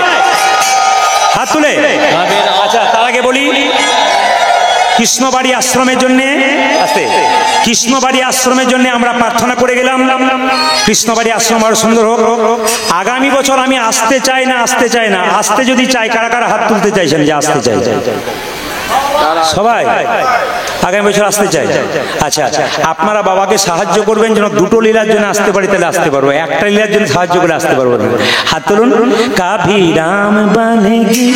হাত তুলে। আচ্ছা, তার আগে বলি কৃষ্ণবাড়ি আশ্রমের জন্য কৃষ্ণবাড়ি আশ্রমের জন্য আমরা প্রার্থনা করে গেলাম, কৃষ্ণবাড়ি আশ্রম আরো সুন্দর হোক। আগামী বছর আমি আসতে চাই না, আসতে যদি চাই, কারা কারা হাত তুলতে চাইছেন যে আসতে চাই? সবাই আগামী বছর আসতে চাই। আচ্ছা, আপনারা বাবাকে সাহায্য করবেন যেন 2টো লীলার জন্য আসতে পারি, তাহলে আসতে পারবো। একটা লীলার জন্য সাহায্য করে আসতে পারবো না। হাত তুলুন। কাভি রাম বনেগি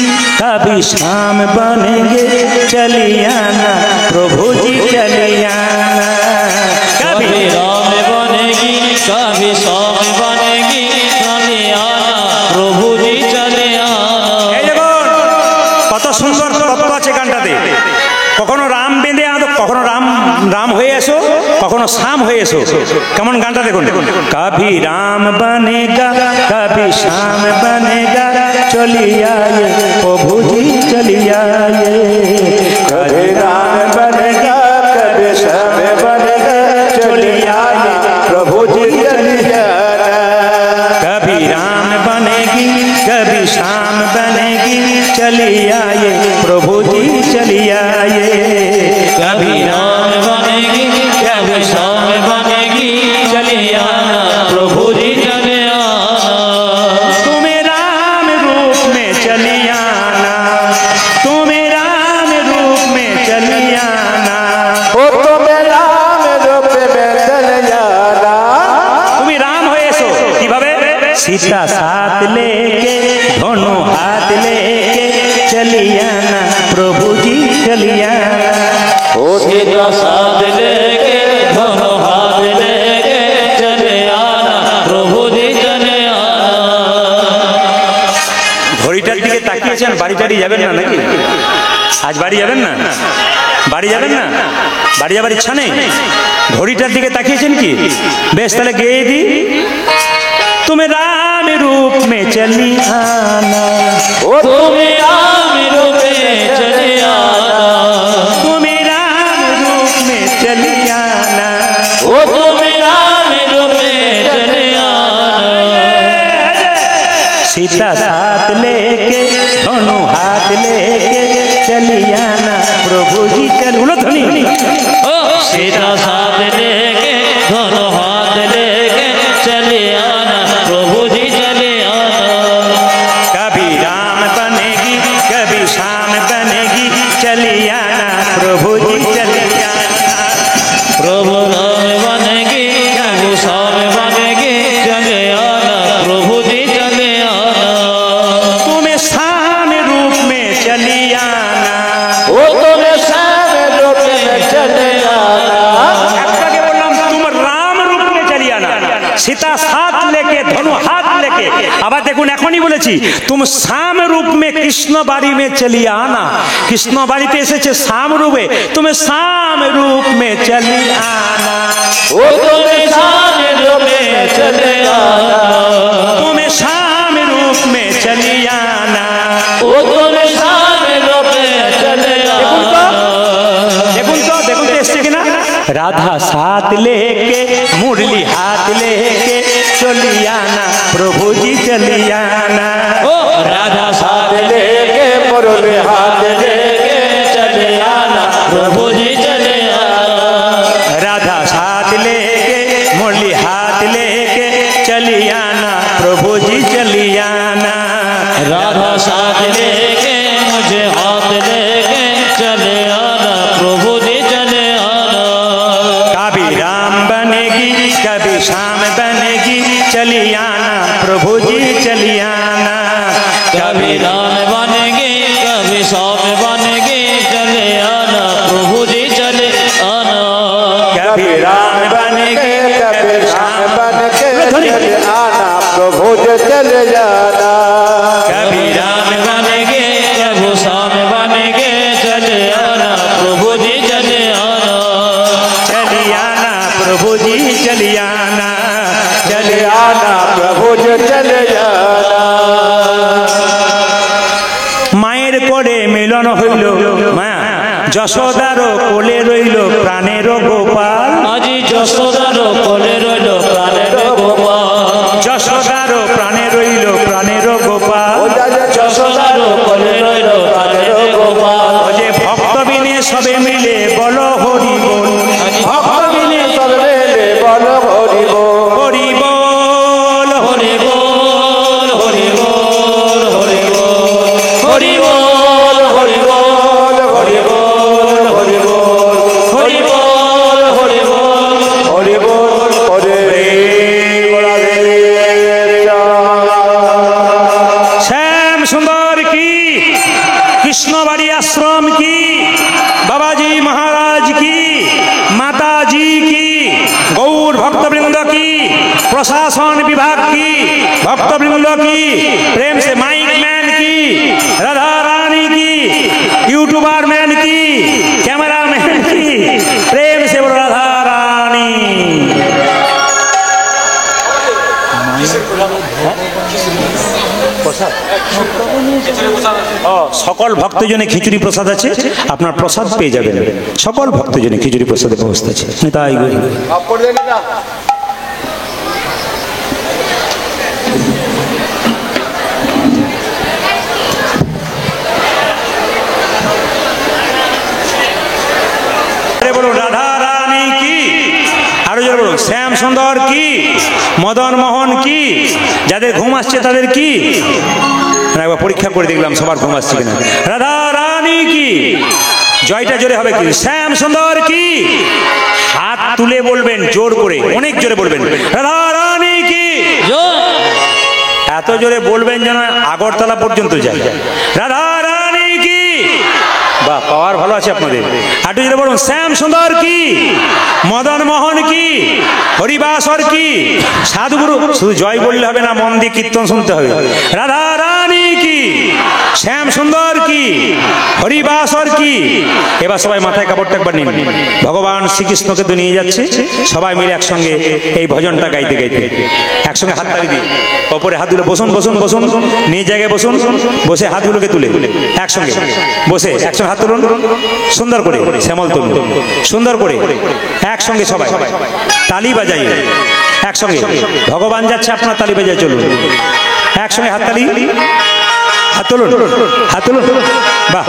কাভি শ্যাম বনেগে চলিয়া না প্রভুজি চলিয়া না। कभी राम बनेगी कभी श्याम बनेगी चले आना प्रभु जी चले आना। এই দেখুন কত সুন্দর তত্ত্ব আছে গানটাতে। কখনো রাম বেঁধে আনো, কখনো রাম রাম হয়ে এসো, কখনো শ্যাম হয়ে এসো। কেমন গানটা দেখুন। কভি রাম বনেগা কভি শ্যাম বনেগা চলিয়া প্রভুজি চলিয়া। कभी राम बनेगा कभी श्याम बनेगा चलिया प्रभु जी चलिया। कभी राम बनेगी कभी श्याम बनेगी चलिया प्रभु जी चलिया। कभी राम बनेगी कभी श्याम बनेगी चले आना प्रभु जी चले आना। तुम्हें राम रूप में चली आना, तुम्हें राम रूप में चली आना। ओ तो मेरा रूप में चल जाना। তুমি রাম হয়ে এসো কিভাবে? सीता साथ लेके दोनों हाथ लेके चली आना प्रभु जी चली आना। ओ सीधा साथ लेके दोनों हाथ लेके चले आना प्रभु जी चले आना। ঘড়িটার দিকে তাকিয়েছেন, বাড়ি টাড়ি যাবেন না নাকি? আজ বাড়ি যাবেন না? বাড়ি যাবেন না? বাড়ি যাবার ইচ্ছা নেই? ঘড়িটার দিকে তাকিয়েছেন কি? বেশ, তাহলে গেয়ে দি। তুমি রাম রূপ মে চলি আনা, ओ तुम्हें राम रूप में चले आना। তুমি রাম রূপ মে চলি আনা। ओ तुम्हें राम रूप में चले आना। सीता साथ लेके दोनों हाथ लेके चली आना प्रभु जी चल। उलूध्वनि। ओ सीधा साथ लेके दोनों हाथ लेके चले आना प्रभु जी चले आना। कभी राम बनेगी कभी श्याम बनेगी चली आना प्रभु जी चली आना। प्रभु राम बनेगी प्रभु श्याम बनेगी चले आना प्रभु जी चले आना। तुम्हें श्याम रूप में चली आना, ओ तो मैं श्याम रूप में चल जाना। এখনই বলেছি, তুমি শাম রূপ মে কৃষ্ণ বাড়ি মে চলি আনা। কৃষ্ণ বাড়িতে এসেছে শাম রূপে, তুমি শাম রূপ মে চলি আনা। ও তুমি শাম রূপে চলে আনা, তুমি শাম রূপ মে চলি আনা। ও তুমি শাম রূপে চলে আনা। দেখুন তো এসছে কিনা। রাধা সাথ লেকে মুরলি হাত লেকে চলি আনা, প্রভু জি চলি আনা। ও রাধা সাথ लेके मुरली हाथ लेके चले आना, प्रभु जी चले आना। राधा साथ लेके मुरली हाथ लेके चली आना, प्रभु जी चली आना। राधा साथ लेके मुझे हाथ लेके चले आना, प्रभु जी चले आना। कभी राम बनेगी कभी शाम बनेगी, चली आना प्रभु जी चली आना। कभी राम बनेगी कभी शाम बनेगी, चले आना प्रभु जी चले आना। कभी राम बनेगी कभी शाम बन के चले आना, प्रभु जी चले जाना। कभी राम बनेगी कभी शाम बनेगी, चले आना प्रभु जी चले आना। चली आना प्रभु जी चली आना, चली चले आना, प्रभु जी चले जाना। মায়ের কোলে মিলন হইল, মা যশোদার কোলে রইল প্রাণের গোপাল। আজি যশোদার কোলে রইল প্রাণের গোপাল, যশোদার প্রাণে রইল প্রাণের গোপাল। ও যা যা যশোদার কোলে রইল প্রাণের গোপাল। ও যে ভক্ত বিনে সবে মিলে বল হরি বল, ভক্ত বিনে সব মেলে বল হরি বল। হরি বল হরি বল হরি বল হরি বল হরি বল হরি বল হরি বল হরি বল হরি বল হরি বল। হরি বল হরে শ্যাম সুন্দর কি, কৃষ্ণবাড়ি আশ্রম কি, বাবাজি মহারাজ কি, মাতাজি কি, গৌর ভক্তবৃন্দ কি, প্রশাসন বিভাগ কি, ভক্তবৃন্দ কি, প্রেম সে মাইক ম্যান কি, রাধা রানী কি, ইউটিউবার ম্যান কি, ক্যামেরা ম্যান কি, প্রেম সে বলো রাধা রানী। সকল ভক্তজনে খিচুড়ি প্রসাদ আছে, আপনার প্রসাদ পেয়ে যাবেন। সকল ভক্তজনে খিচুড়ি প্রসাদের ব্যবস্থা আছে। তাই বলুন রাধা রানী কি, আরো জোরে বলুন শ্যাম সুন্দর কি, মদন মোহন কি, যাদের ঘুম আসছে তাদের কি, একবার পরীক্ষা করে দেখলাম সবার ঘুম আসছে কিনা। রাধা রানী কি, জয়টা জোরে হবে কি, শ্যাম সুন্দর কি, হাত তুলে বলবেন জোর করে, অনেক জোরে বলবেন রাধা রানী কি। এত জোরে বলবেন যেন আগরতলা পর্যন্ত যায়। রাধা রানী কি, বাহ পাওয়ার ভালো আছে আপনাদের। একটু জোরে বলুন শ্যাম সুন্দর কি, মদন মোহন কি, হরিবাসর কি, সাধুগুরু, শুধু জয় বললে হবে না, মন দিয়ে কীর্তন শুনতে হবে। রাধা রানী কি, শ্যাম সুন্দর কি, হরিবাসর কি। এবার সবাই মাথায় কাপড়টা একবার নিন, ভগবান শ্রীকৃষ্ণকে তো নিয়ে যাচ্ছে, সবাই মিলে একসঙ্গে এই ভজনটা গাইতে গাইতে একসঙ্গে হাত তালি দিই, ওপরে হাতগুলো বসুন বসুন বসুন, নিজ জায়গায় বসুন, বসে হাতগুলোকে তুলে একসঙ্গে বসে একসঙ্গে হাত তুলুন, সুন্দর করে শ্যামল তুলুন, সুন্দর করে একসঙ্গে সবাই তালি বাজাই একসঙ্গে। ভগবান যাচ্ছে, আপনার তালি বাজাই চলুন, একসঙ্গে হাত তালি, হাত তুলুন, হাত তুলুন, বাহ।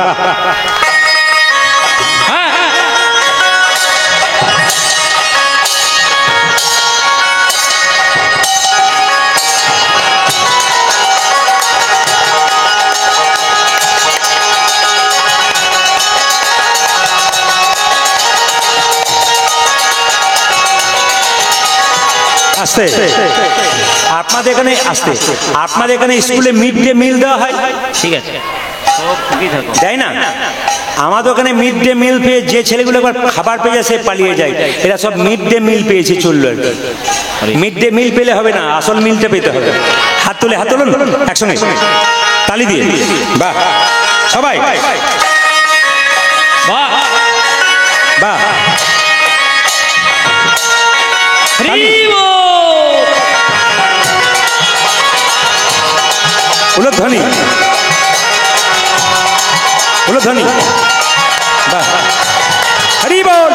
আসতে আপনাদের এখানে আসতে, আপনাদের এখানে স্কুলে মিড ডে মিল দেওয়া হয়, ঠিক আছে তাই না? আমাদের ওখানে মিড ডে মিল পেয়ে যে ছেলেগুলো একবার খাবার পেয়ে যায় সে পালিয়ে যায়, এরা সব মিড ডে মিল পেয়েছে চললো আর কি। মিড ডে মিল পেলে হবে না, আসল মিলটা পেতে হবে। হাত হাত তুলুন একসঙ্গে তালি দিয়ে, বাহ সবাই, বাহ বাহ উলধ্বনি, উলধ্বনি, বাহ হরি বল।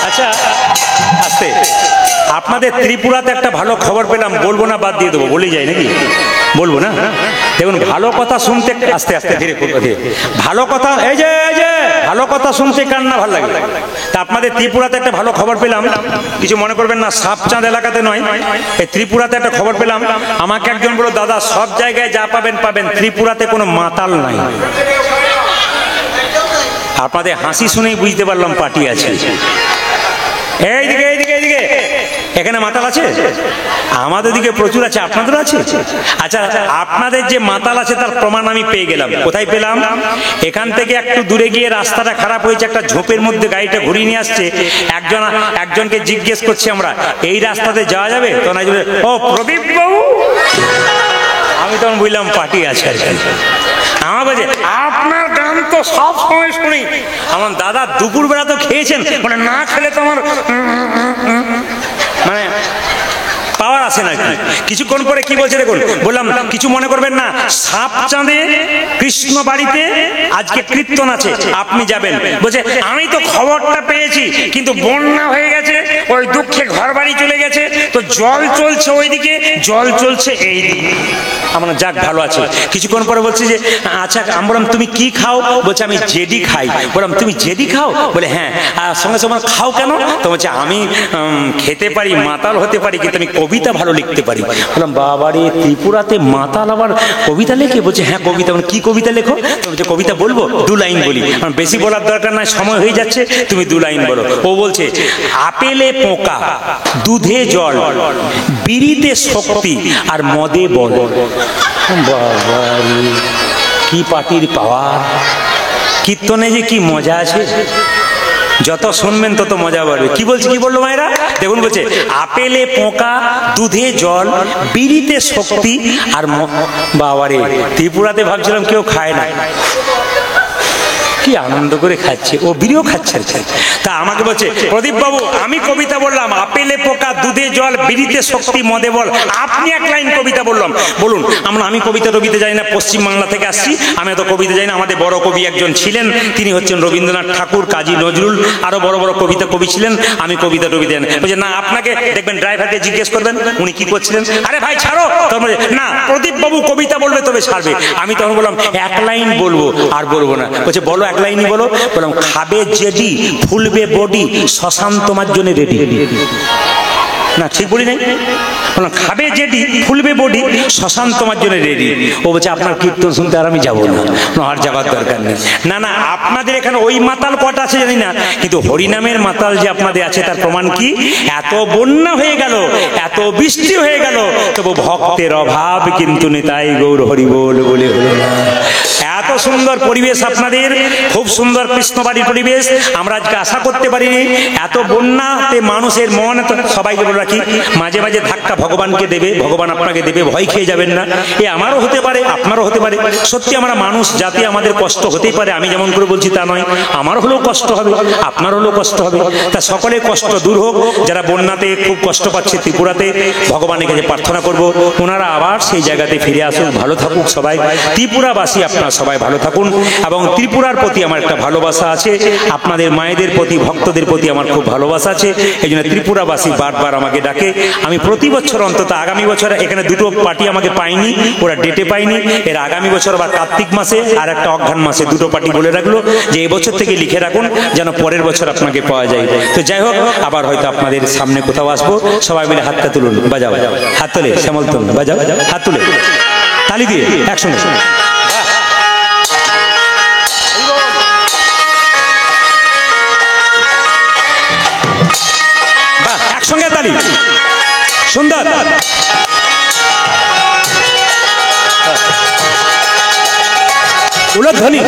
আচ্ছা আস্তে, আপনাদের ত্রিপুরাতে একটা ভালো খবর পেলাম, বলবো না বাদ দিয়ে দেবো, বলেই যায় নাকি, বলবো না। দেখুন ভালো কথা শুনতে, আস্তে আস্তে ধীরে ধীরে, ভালো কথা, এই যে ভালো কথা শুনতে কার না ভালো লাগে। তা আপনাদের ত্রিপুরাতে একটা ভালো খবর পেলাম, কিছু মনে করবেন না, সাপচাঁদ এলাকাতে নয়, এই ত্রিপুরাতে একটা খবর পেলাম। আমাকে একজন বলল, দাদা সব জায়গায় যা পাবেন পাবেন, ত্রিপুরাতে কোনো মাতাল নাই। আপনাদের হাসি শুনেই বুঝতে পারলাম পার্টি আছে। এইদিকে এইদিকে এইদিকে, এখানে মাতাল আছে? আমাদের দিকে প্রচুর আছে, আপনাদের আছে? আচ্ছা আপনাদের যে মাতাল আছে তার প্রমাণ আমি পেয়ে গেলাম। কোথায় পেলাম? এখান থেকে একটু দূরে গিয়ে রাস্তাটা খারাপ হয়েছে, একটা ঝোপের মধ্যে গাড়িটা ঘুরিয়ে নিয়ে আসছে। একজনকে জিজ্ঞেস করছি আমরা, এই রাস্তাতে যাওয়া যাবে? তো না, ও প্রদীপ বাবু। আমি তখন বুঝলাম পার্টি আছে আর কি। আমার বলছে, আপনার গান তো সব সময় শুনি। আমার দাদা দুপুরবেলা তো খেয়েছেন? মানে না খেলে তো আমার মানে পাওয়ার আসে না। কিছুক্ষণ পরে কি বলছে দেখুন, বললাম কিছু মনে করবেন না, সাপচাঁদে কৃষ্ণ বাড়িতে আজকে কীর্তন আছে, আপনি যাবেন। বলছে আমি তো খবরটা পেয়েছি, কিন্তু বন্যা হয়ে গেছে, ওই দুঃখে ঘর বাড়ি চলে গেছে, তো জল চলছে ওইদিকে, জল চলছে এইদিকে। আমরা যাক ভালো আছে। কিছুক্ষণ পরে বলছি যে আচ্ছা, আমি বললাম তুমি কি খাও? বলছে আমি জেডি খাই। বললাম তুমি জেডি খাও? বলে হ্যাঁ। আর সঙ্গে সঙ্গে খাও কেন? তো বলছে আমি খেতে পারি, মাতাল হতে পারি, কিন্তু আমি কবিতা ভালো লিখতে পারি। বললাম বাবারে, ত্রিপুরাতে মাতাল আবার কবিতা লেখে? বলছে হ্যাঁ কবিতা। কি কবিতা লেখো? তো বলছে কবিতা বলবো? 2 লাইন বলি। আমার বেশি বলার দরকার নাই, সময় হয়ে যাচ্ছে, তুমি 2 লাইন বলো। ও বলছে আপেলে পোকা, দুধে জল, বিড়িতে শক্তি, আর মদে বল। বাবারে, কি পার্টির পাওয়ার! কীর্তনে যে কি মজা আছে, যত শুনবেন তত মজা বাড়বে। কি বলছে, কি বললো মায়েরা? দেখুন বলছে আপেলে পোকা, দুধে জল, বিড়িতে শক্তি, আর বাবারে, ত্রিপুরাতে ভাবছিলাম কেউ খায় না, কি আনন্দ করে খাচ্ছে, ও বিড়িও খাচ্ছে। তা আমাকে বলছে প্রদীপ বাবু আমি কবিতা বললাম, আপেলে পোকা, দুধে জল, বিড়িতে শক্তি, মদে বল, আপনি 1 লাইন কবিতা বললাম, বলুন। আমি কবিতা জানি না, পশ্চিমবাংলা থেকে আসছি, আমি এত কবিতা জানি না। আমাদের বড় কবি একজন ছিলেন, তিনি হচ্ছেন রবীন্দ্রনাথ ঠাকুর, কাজী নজরুল, আরো বড় বড় কবি ছিলেন। আমি কবিতা জানি বলছে না, আপনাকে দেখবেন ড্রাইভারকে জিজ্ঞেস করবেন উনি কি করছিলেন। আরে ভাই ছাড়ো, না প্রদীপ বাবু কবিতা বলবে তবে ছাড়বে। আমি তখন বললাম 1 লাইন বলবো, আর বলবো না। বলছে বলো 1 লাইনই বলো। বললাম খাবে জেডি, ফুলবে বডি, শ্মশান তোমার জন্য রেডি। না ঠিক বলি নাই? বললাম খাবে জেডি, ফুলবে বডি, শ্মশান তোমার জন্য রেডি। ও বলছে আপনার কীর্তন শুনতে আর আমি যাবো না, আর যাবার দরকার নেই। না না, আপনাদের এখানে ওই মাতাল কটা আছে জানি না, কিন্তু হরিনামের মাতাল যে আপনাদের আছে তার প্রমাণ কি? এত বন্যা হয়ে গেল, এত বৃষ্টি হয়ে গেল, তবু ভক্তের অভাব কিন্তু নিতাই গৌর হরি বল বলে হলো না। এত সুন্দর পরিবেশ আপনাদের, খুব সুন্দর কৃষ্ণবাড়ির পরিবেশ। আমরা আজকে আশা করতে পারিনি এত বন্যাতে মানুষের মন। সবাইকে বলে রাখি, মাঝে মাঝে ধাক্কা ভগবানকে দেবে, ভগবান আপনাকে দেবে, ভয় খেয়ে যাবেন না। এ আমারও হতে পারে, আপনারও হতে পারে। সত্যি আমরা মানুষ জাতি, আমাদের কষ্ট হতেই পারে। আমি যেমন করে বলছি তা নয়, আমার হলেও কষ্ট হবে, আপনার হলেও কষ্ট হবে। তা সকলের কষ্ট দূর হোক। যারা বন্যাতে খুব কষ্ট পাচ্ছে ত্রিপুরাতে, ভগবানের কাছে প্রার্থনা করব ওনারা আবার সেই জায়গাতে ফিরে আসুক, ভালো থাকুক সবাই। ত্রিপুরাবাসী আপনারা সবাই ভালো থাকুন। এবং ত্রিপুরার প্রতি আমার একটা ভালোবাসা আছে, আপনাদের মায়েদের প্রতি, ভক্তদের প্রতি আমার খুব ভালোবাসা আছে। এই জন্য ত্রিপুরাবাসী বারবার আমাকে ডাকে। আমি প্রতি বছর অন্তত, আগামী বছর এখানে 2টো পার্টি আমাকে পাইনি, ওরা ডেটে পাইনি। এর আগামী বছর আবার কার্তিক মাসে আর একটা অঘ্রাণ মাসে 2টো পার্টি বলে রাখলো যে এবছর থেকে লিখে রাখুন, যেন পরের বছর আপনাকে পাওয়া যায়। তো যাই হোক, আবার হয়তো আপনাদের সামনে কোথাও আসবো। সবাই মিলে হাতটা তুলুন, বাজাও, হাত তুলে শ্যামল তুলুন, বাজাও, হাত তুলে তালি দিয়ে একসঙ্গে। একসঙ্গে তালি, সুন্দর। উলধ্বনি।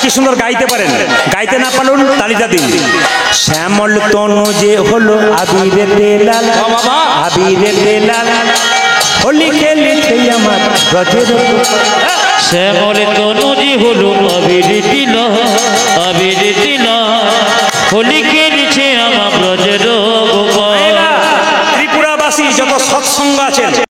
কি সুন্দর গাইতে পারেন, গাইতে না পারুন তালিটা দিন। শ্যামল তনু যে হলো আবিরেতে লাল, আবিরেতে লাল, হোলি খেলেছে আমার ব্রজের। শ্যামল তনুজি হলো আবির